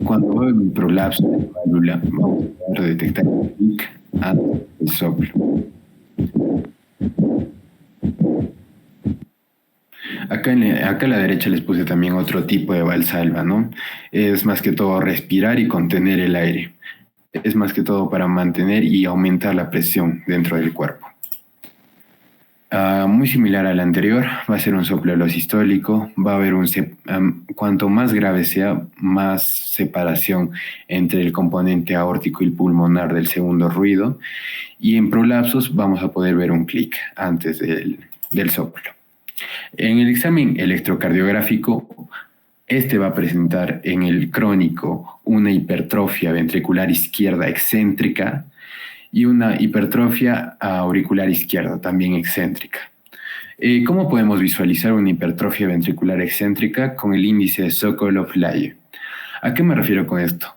Cuando va a haber un prolapso de la válvula, vamos a poder detectar el pic antes del soplo. Acá a la derecha les puse también otro tipo de valsalva, ¿no? Es más que todo respirar y contener el aire. Es más que todo para mantener y aumentar la presión dentro del cuerpo. Muy similar al anterior, va a ser un soplo holosistólico, va a haber cuanto más grave sea, más separación entre el componente aórtico y el pulmonar del segundo ruido, y en prolapsos vamos a poder ver un clic antes del soplo. En el examen electrocardiográfico, este va a presentar en el crónico una hipertrofia ventricular izquierda excéntrica y una hipertrofia auricular izquierda también excéntrica. ¿Cómo podemos visualizar una hipertrofia ventricular excéntrica? Con el índice de Sokolov-Laie. ¿A qué me refiero con esto?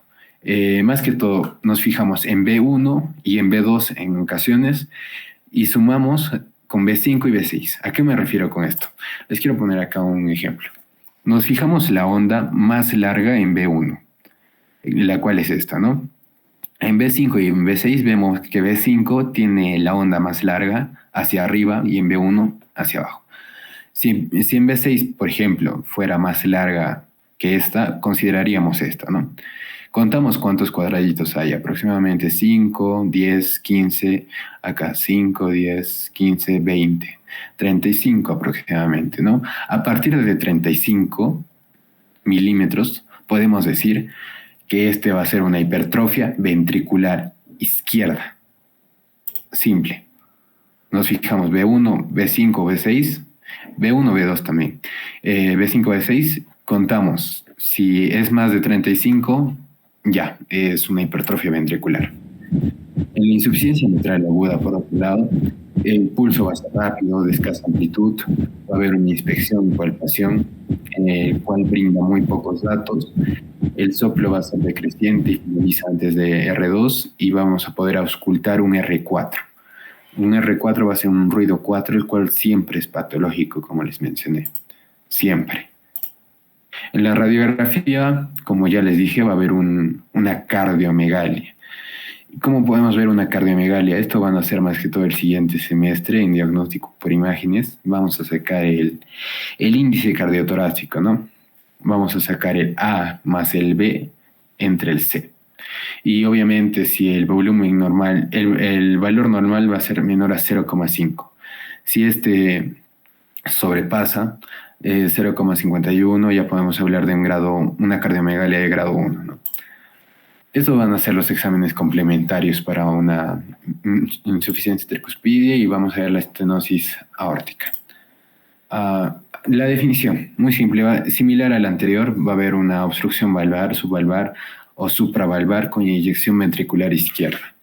Más que todo, nos fijamos en B1 y en B2 en ocasiones y sumamos con B5 y B6. ¿A qué me refiero con esto? Les quiero poner acá un ejemplo. Nos fijamos la onda más larga en B1, la cual es esta, ¿no? En B5 y en B6 vemos que B5 tiene la onda más larga hacia arriba y en B1 hacia abajo. Si en B6, por ejemplo, fuera más larga que esta, consideraríamos esta, ¿no? Contamos cuántos cuadraditos hay, aproximadamente 5, 10, 15, acá 5, 10, 15, 20, 35 aproximadamente, ¿no? A partir de 35 milímetros podemos decir que este va a ser una hipertrofia ventricular izquierda. Simple. Nos fijamos B1, B5, B6, B1, B2 también. B5, B6, contamos. Si es más de 35, ya, es una hipertrofia ventricular. En la insuficiencia mitral aguda, por otro lado, el pulso va a ser rápido, de escasa amplitud, va a haber una inspección y palpación, el cual brinda muy pocos datos. El soplo va a ser decreciente y finaliza antes de R2 y vamos a poder auscultar un R4. Un R4 va a ser un ruido 4, el cual siempre es patológico, como les mencioné. Siempre. En la radiografía, como ya les dije, va a haber una cardiomegalia. ¿Cómo podemos ver una cardiomegalia? Esto van a ser más que todo el siguiente semestre en diagnóstico por imágenes. Vamos a sacar el índice cardiotorácico, ¿no? Vamos a sacar el A más el B entre el C. Y obviamente si el volumen normal, el valor normal va a ser menor a 0,5. Si este sobrepasa 0,51, ya podemos hablar de una cardiomegalia de grado 1, ¿no? Estos van a ser los exámenes complementarios para una insuficiencia tricuspidia y vamos a ver la estenosis aórtica. La definición, muy simple, similar a la anterior, va a haber una obstrucción valvar, subvalvar o supravalvar con inyección ventricular izquierda.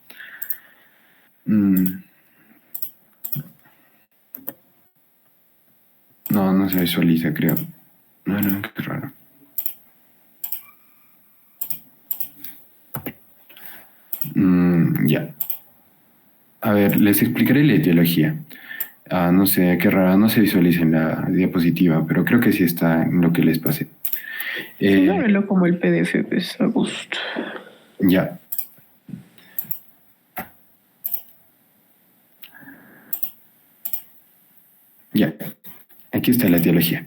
No se visualiza, creo. No, qué raro. Ya. A ver, les explicaré la etiología. No sé, qué raro, no se visualiza en la diapositiva, pero creo que sí está en lo que les pasé. Ábrelo como el PDF, pues, a gusto. Ya. Ya. Aquí está la etiología.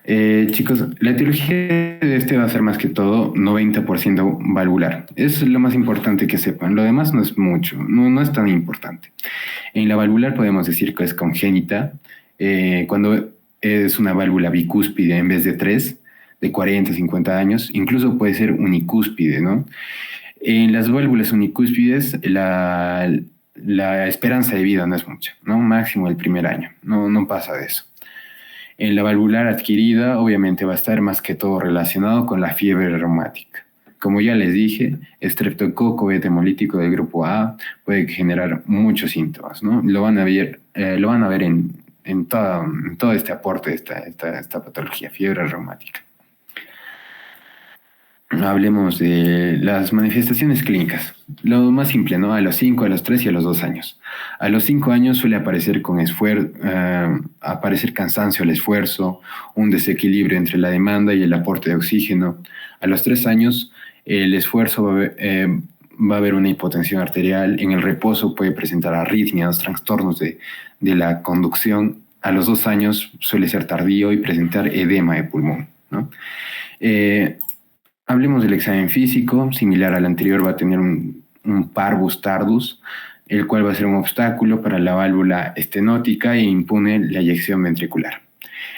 Chicos, la etiología de este va a ser más que todo 90% valvular. Es lo más importante que sepan. Lo demás no es mucho, no es tan importante. En la valvular podemos decir que es congénita. Cuando es una válvula bicúspide en vez de 3, de 40, 50 años, incluso puede ser unicúspide, ¿no? En las válvulas unicúspides, la esperanza de vida no es mucha, ¿no? Máximo el primer año, no pasa de eso. En la valvular adquirida, obviamente va a estar más que todo relacionado con la fiebre reumática. Como ya les dije, estreptococo beta hemolítico del grupo A puede generar muchos síntomas, ¿no? Lo van a ver en todo este aporte de esta patología, fiebre reumática. Hablemos de las manifestaciones clínicas. Lo más simple, ¿no? A los 5, a los 3 y a los 2 años. A los 5 años suele aparecer aparecer cansancio al esfuerzo, un desequilibrio entre la demanda y el aporte de oxígeno. A los 3 años, el esfuerzo va a haber una hipotensión arterial. En el reposo puede presentar arritmias, trastornos de la conducción. A los 2 años suele ser tardío y presentar edema de pulmón, ¿no? Hablemos del examen físico, similar al anterior, va a tener un parvus tardus, el cual va a ser un obstáculo para la válvula estenótica e impune la eyección ventricular.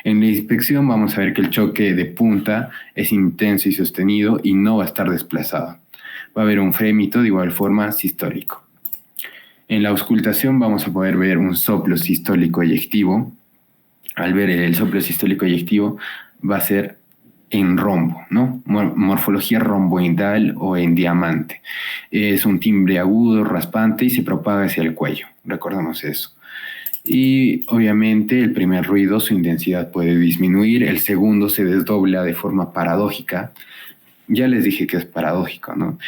En la inspección vamos a ver que el choque de punta es intenso y sostenido y no va a estar desplazado. Va a haber un frémito de igual forma sistólico. En la auscultación vamos a poder ver un soplo sistólico eyectivo. Al ver el soplo sistólico eyectivo va a ser en rombo, ¿no? Morfología romboidal o en diamante. Es un timbre agudo, raspante y se propaga hacia el cuello. Recordemos eso. Y obviamente el primer ruido, su intensidad puede disminuir, el segundo se desdobla de forma paradójica. Ya les dije que es paradójico, ¿no?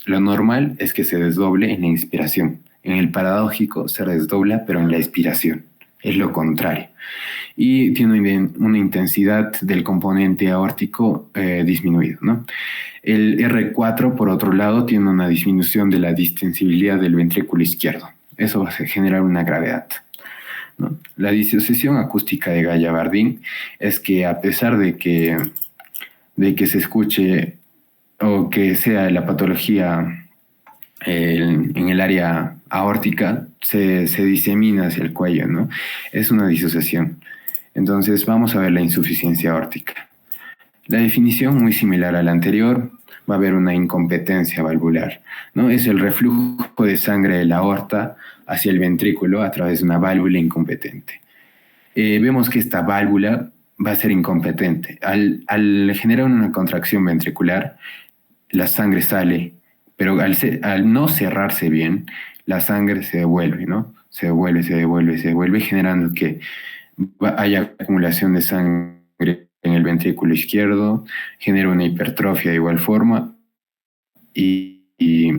Lo normal es que se desdoble en la inspiración. En el paradójico se desdobla, pero en la expiración. Es lo contrario. Y tiene una intensidad del componente aórtico disminuido, ¿no? El R4, por otro lado, tiene una disminución de la distensibilidad del ventrículo izquierdo. Eso va a generar una gravedad, ¿no? La disociación acústica de Gallabardín es que a pesar de que se escuche o que sea la patología en el área aórtica, se disemina hacia el cuello, ¿no? Es una disociación. Entonces vamos a ver la insuficiencia aórtica. La definición, muy similar a la anterior, va a haber una incompetencia valvular, ¿no? Es el reflujo de sangre de la aorta hacia el ventrículo a través de una válvula incompetente. Vemos que esta válvula va a ser incompetente. Al generar una contracción ventricular, la sangre sale pero al no cerrarse bien, la sangre se devuelve, ¿no? Se devuelve, generando que haya acumulación de sangre en el ventrículo izquierdo, genera una hipertrofia de igual forma y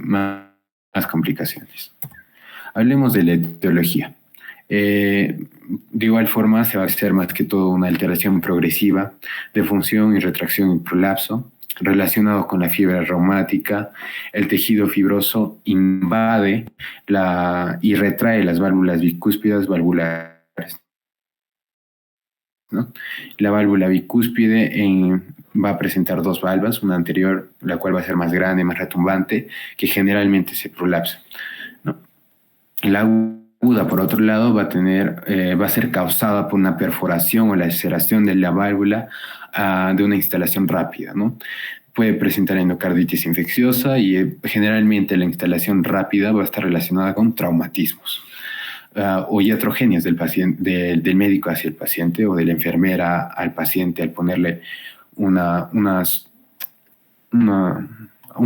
más complicaciones. Hablemos de la etiología. De igual forma, se va a hacer más que todo una alteración progresiva de función y retracción y prolapso, relacionado con la fiebre reumática. El tejido fibroso invade y retrae las válvulas bicúspidas valvulares, ¿no? La válvula bicúspide va a presentar dos valvas, una anterior, la cual va a ser más grande, más retumbante, que generalmente se prolapsa, ¿no? La aguda, por otro lado, va a ser causada por una perforación o laceración de la válvula de una instalación rápida, ¿no? Puede presentar endocarditis infecciosa y generalmente la instalación rápida va a estar relacionada con traumatismos o iatrogenias del paciente, del médico hacia el paciente o de la enfermera al paciente al ponerle un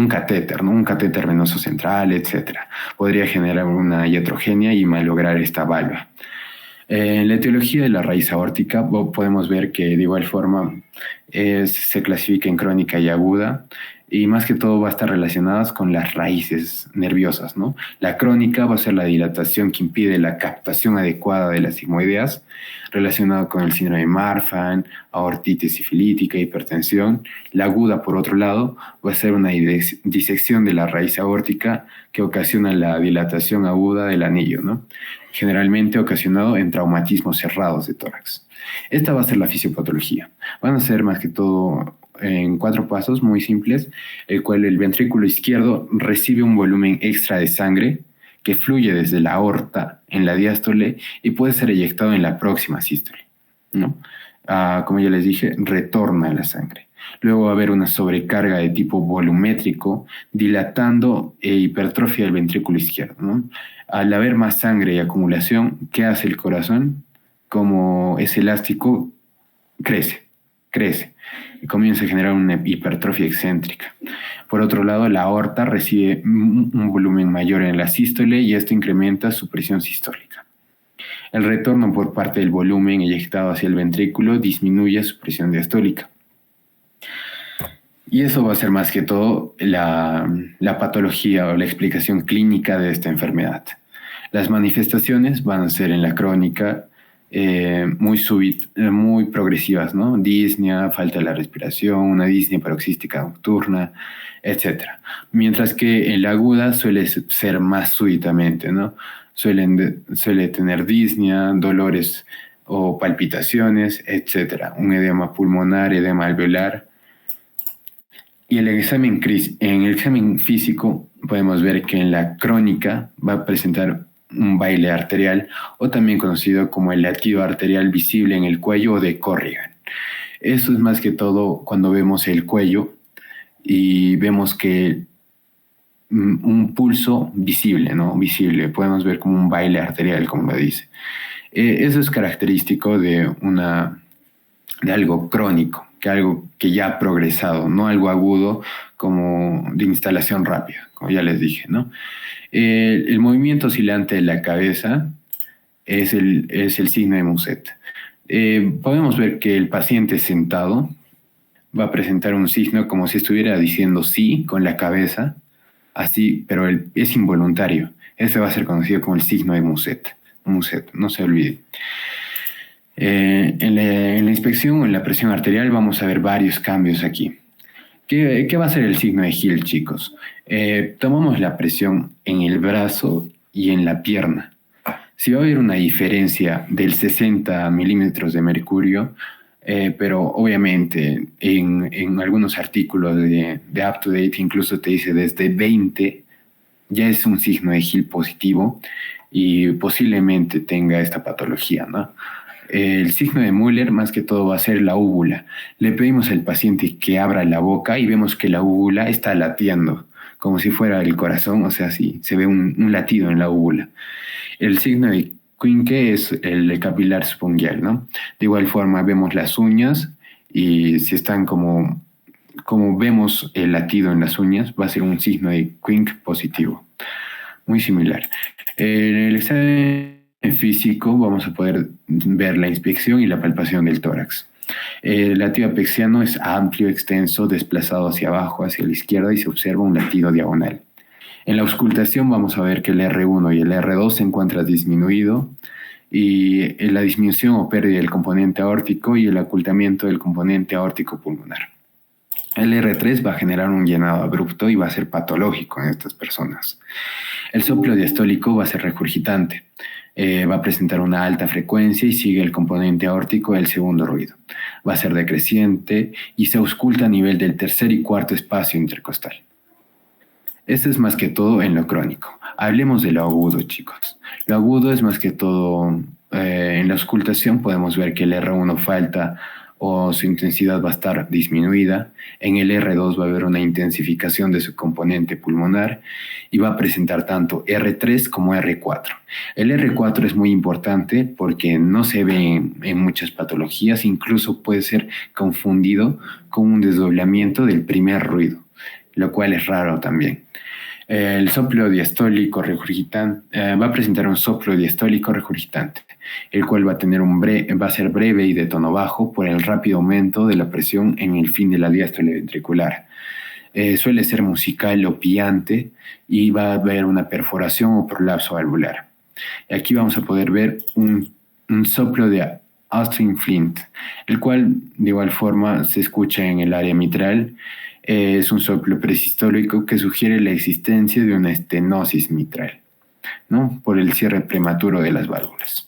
catéter, ¿no? Un catéter venoso central, etcétera. Podría generar una iatrogenia y malograr esta valva. En la etiología de la raíz aórtica podemos ver que de igual forma se clasifica en crónica y aguda y más que todo va a estar relacionadas con las raíces nerviosas, ¿no? La crónica va a ser la dilatación que impide la captación adecuada de las sigmoideas, relacionada con el síndrome de Marfan, aortitis sifilítica, hipertensión. La aguda, por otro lado, va a ser una disección de la raíz aórtica que ocasiona la dilatación aguda del anillo, ¿no? Generalmente ocasionado en traumatismos cerrados de tórax. Esta va a ser la fisiopatología. Van a ser más que todo en 4 pasos muy simples, el cual el ventrículo izquierdo recibe un volumen extra de sangre que fluye desde la aorta en la diástole y puede ser eyectado en la próxima sístole, ¿no? Como ya les dije, retorna la sangre. Luego va a haber una sobrecarga de tipo volumétrico, dilatando e hipertrofia del ventrículo izquierdo, ¿no? Al haber más sangre y acumulación, ¿qué hace el corazón? Como es elástico, crece y comienza a generar una hipertrofia excéntrica. Por otro lado, la aorta recibe un volumen mayor en la sístole y esto incrementa su presión sistólica. El retorno por parte del volumen eyectado hacia el ventrículo disminuye su presión diastólica. Y eso va a ser más que todo la patología o la explicación clínica de esta enfermedad. Las manifestaciones van a ser en la crónica muy progresivas, ¿no? Disnea, falta de la respiración, una disnea paroxística nocturna, etc. Mientras que en la aguda suele ser más súbitamente, ¿no? Suele tener disnea, dolores o palpitaciones, etc. Un edema pulmonar, edema alveolar. Y en el examen físico podemos ver que en la crónica va a presentar un baile arterial o también conocido como el latido arterial visible en el cuello o de Corrigan. Eso es más que todo cuando vemos el cuello y vemos que un pulso visible, ¿no? Visible, podemos ver como un baile arterial, como lo dice. Eso es característico de algo crónico, que algo que ya ha progresado, no algo agudo como de instalación rápida, como ya les dije, ¿no? El movimiento oscilante de la cabeza es el signo de Muset. Podemos ver que el paciente sentado va a presentar un signo como si estuviera diciendo sí con la cabeza, así, pero es involuntario. Ese va a ser conocido como el signo de Muset. Muset, no se olvide. En la inspección o en la presión arterial vamos a ver varios cambios aquí. ¿Qué va a ser el signo de Hill, chicos? Tomamos la presión en el brazo y en la pierna. Si va a haber una diferencia del 60 milímetros de mercurio, pero obviamente en algunos artículos de UpToDate incluso te dice desde 20, ya es un signo de Hill positivo y posiblemente tenga esta patología, ¿no? El signo de Müller más que todo va a ser la úvula. Le pedimos al paciente que abra la boca y vemos que la úvula está latiendo, como si fuera el corazón, o sea, sí, se ve un latido en la úvula. El signo de Quincke es el capilar spongial, ¿no? De igual forma vemos las uñas y si están como como vemos el latido en las uñas, va a ser un signo de Quincke positivo, muy similar. En el examen físico vamos a poder ver la inspección y la palpación del tórax. El latido apexiano es amplio, extenso, desplazado hacia abajo, hacia la izquierda y se observa un latido diagonal. En la auscultación vamos a ver que el R1 y el R2 se encuentran disminuido y la disminución o pérdida del componente aórtico y el ocultamiento del componente aórtico pulmonar. El R3 va a generar un llenado abrupto y va a ser patológico en estas personas. El soplo diastólico va a ser regurgitante, va a presentar una alta frecuencia y sigue el componente aórtico del segundo ruido. Va a ser decreciente y se ausculta a nivel del tercer y cuarto espacio intercostal. Esto es más que todo en lo crónico. Hablemos de lo agudo, chicos. Lo agudo es más que todo, en la auscultación podemos ver que el R1 falta o su intensidad va a estar disminuida. En el R2 va a haber una intensificación de su componente pulmonar y va a presentar tanto R3 como R4. El R4 es muy importante porque no se ve en muchas patologías, incluso puede ser confundido con un desdoblamiento del primer ruido, lo cual es raro también. El soplo diastólico regurgitante va a presentar un soplo diastólico regurgitante, el cual va a ser breve y de tono bajo por el rápido aumento de la presión en el fin de la diástole ventricular. Suele ser musical o piante y va a haber una perforación o prolapso valvular. Aquí vamos a poder ver un soplo de Austin Flint, el cual de igual forma se escucha en el área mitral. Es un soplo presistólico que sugiere la existencia de una estenosis mitral, ¿no? Por el cierre prematuro de las válvulas.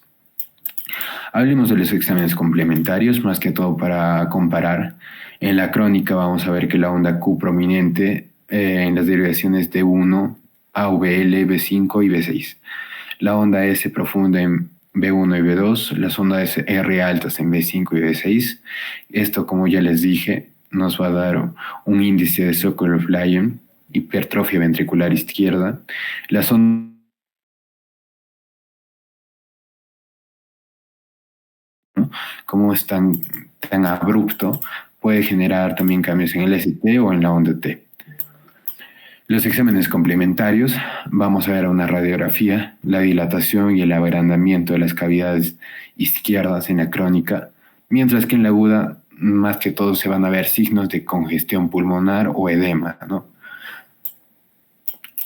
Hablemos de los exámenes complementarios, más que todo para comparar. En la crónica vamos a ver que la onda Q prominente en las derivaciones de 1, AVL, B5 y B6. La onda S profunda en B1 y B2, las ondas R altas en B5 y B6. Esto, como ya les dije, nos va a dar un índice de Circle of Lyon, hipertrofia ventricular izquierda. Las ondas, ¿no? Como es tan abrupto, puede generar también cambios en el ST o en la onda T. Los exámenes complementarios, vamos a ver una radiografía, la dilatación y el agrandamiento de las cavidades izquierdas en la crónica, mientras que en la aguda, más que todo, se van a ver signos de congestión pulmonar o edema, ¿no?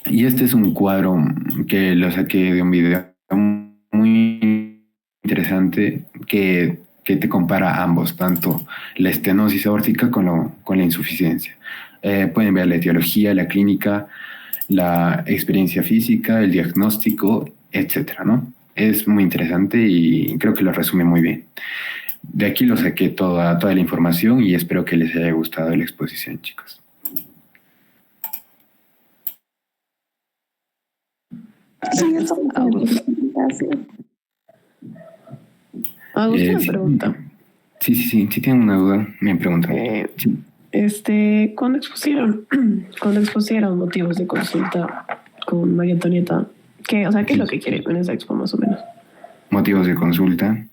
Y este es un cuadro que lo saqué de un video muy interesante que te compara ambos, tanto la estenosis aórtica con la insuficiencia. Pueden ver la etiología, la clínica, la experiencia física, el diagnóstico, etcétera, ¿no? Es muy interesante y creo que lo resume muy bien. De aquí lo saqué toda la información y espero que les haya gustado la exposición, chicos. Sí, eso gracias. Agustín me pregunta. Sí, si tienen una duda, me preguntan. Sí. Cuando expusieron motivos de consulta con María Antonieta, ¿qué es lo que quiere con esa expo más o menos? Motivos de consulta.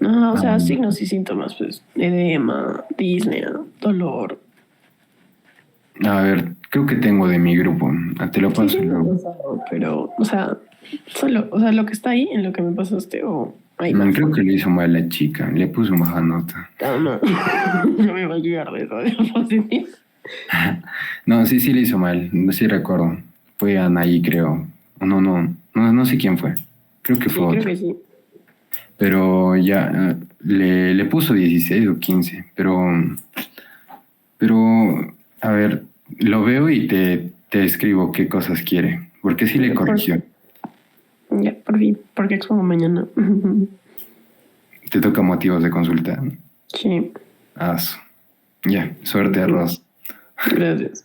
O sea, signos y síntomas, pues, edema, disnea, dolor. A ver, creo que tengo de mi grupo. Te lo paso. Sí, pero, lo que está ahí en lo que me pasaste o... Creo que le hizo mal la chica, le puso baja nota. No me va a llegar de eso. No, sí le hizo mal, sí recuerdo. Fue Anaí, creo. No sé quién fue. Creo que fue otro. Creo que sí. Pero ya le puso 16 o 15, pero a ver, lo veo y te escribo qué cosas quiere, porque sí le corrigió. Ya, por fin, porque expongo mañana. ¿Te toca motivos de consulta? Sí. Ya, suerte, Ros. Gracias.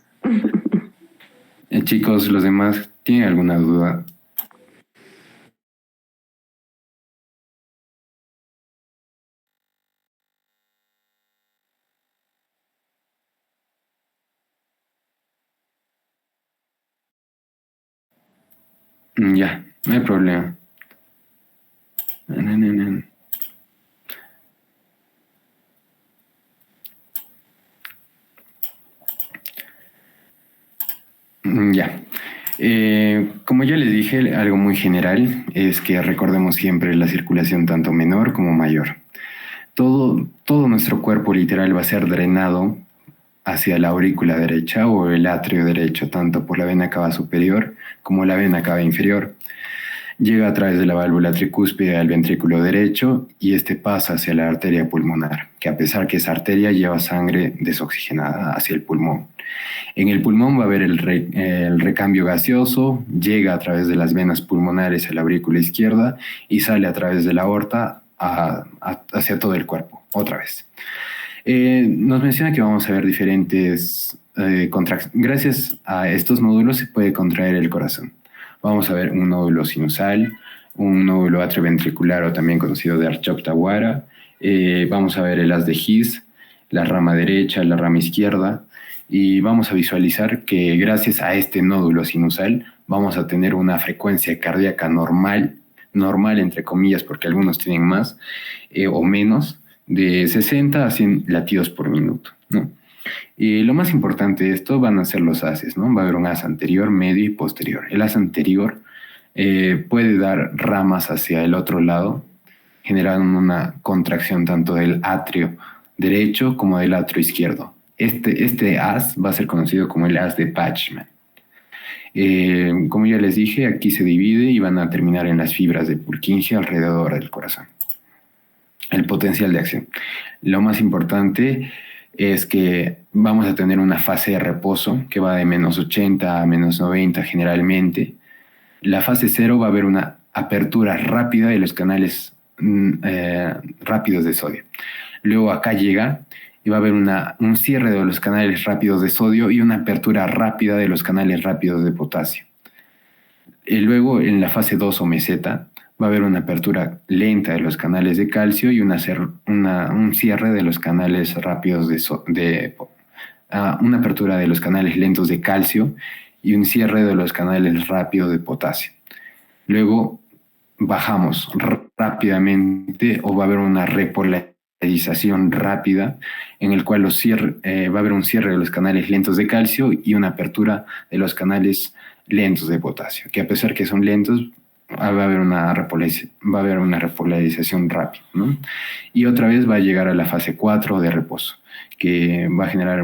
Chicos, los demás, ¿tienen alguna duda? Ya, no hay problema. Ya. Como ya les dije, algo muy general es que recordemos siempre la circulación tanto menor como mayor. Todo nuestro cuerpo literal va a ser drenado hacia la aurícula derecha o el atrio derecho, tanto por la vena cava superior como la vena cava inferior. Llega a través de la válvula tricúspide al ventrículo derecho y este pasa hacia la arteria pulmonar, que a pesar que esa arteria lleva sangre desoxigenada hacia el pulmón. En el pulmón va a haber el recambio gaseoso, llega a través de las venas pulmonares a la aurícula izquierda y sale a través de la aorta hacia todo el cuerpo, otra vez. Nos menciona que vamos a ver diferentes contracciones. Gracias a estos nódulos se puede contraer el corazón. Vamos a ver un nódulo sinusal, un nódulo atrioventricular o también conocido de Archoctawara. Vamos a ver el haz de His, la rama derecha, la rama izquierda. Y vamos a visualizar que gracias a este nódulo sinusal vamos a tener una frecuencia cardíaca normal entre comillas, porque algunos tienen más o menos, de 60 a 100 latidos por minuto, ¿no? Y lo más importante de esto van a ser los haces, ¿no? Va a haber un haz anterior, medio y posterior. El haz anterior puede dar ramas hacia el otro lado, generando una contracción tanto del atrio derecho como del atrio izquierdo. Este haz va a ser conocido como el haz de Patchman. Como ya les dije, aquí se divide y van a terminar en las fibras de Purkinje alrededor del corazón. El potencial de acción. Lo más importante es que vamos a tener una fase de reposo que va de menos 80 a menos 90 generalmente. La fase 0 va a haber una apertura rápida de los canales rápidos de sodio. Luego acá llega y va a haber un cierre de los canales rápidos de sodio y una apertura rápida de los canales rápidos de potasio. Y luego en la fase 2 o meseta va a haber una apertura lenta de los canales de calcio y un cierre de los canales rápidos una apertura de los canales lentos de calcio y un cierre de los canales rápidos de potasio. Luego bajamos rápidamente o va a haber una repolarización rápida en el cual va a haber un cierre de los canales lentos de calcio y una apertura de los canales lentos de potasio, que a pesar que son lentos, va a haber una repolarización rápida, ¿no? Y otra vez va a llegar a la fase 4 de reposo, que va a generar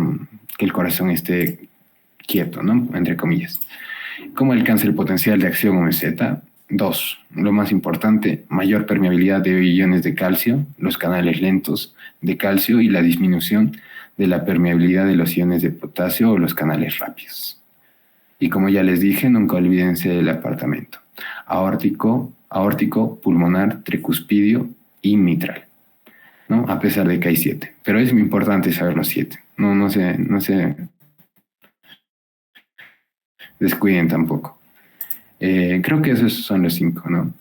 que el corazón esté quieto, ¿no? Entre comillas. ¿Cómo alcanza el potencial de acción o meseta? 2. Lo más importante, mayor permeabilidad de iones de calcio, los canales lentos de calcio y la disminución de la permeabilidad de los iones de potasio o los canales rápidos. Y como ya les dije, nunca olvídense del apartamento. Aórtico, pulmonar, tricuspidio y mitral, ¿no? A pesar de que hay 7. Pero es muy importante saber los 7. No se descuiden tampoco. Creo que esos son los 5, ¿no?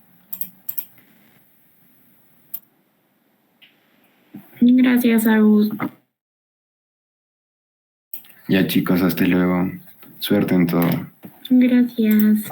Gracias, Agus. Ya chicos, hasta luego. Suerte en todo. Gracias.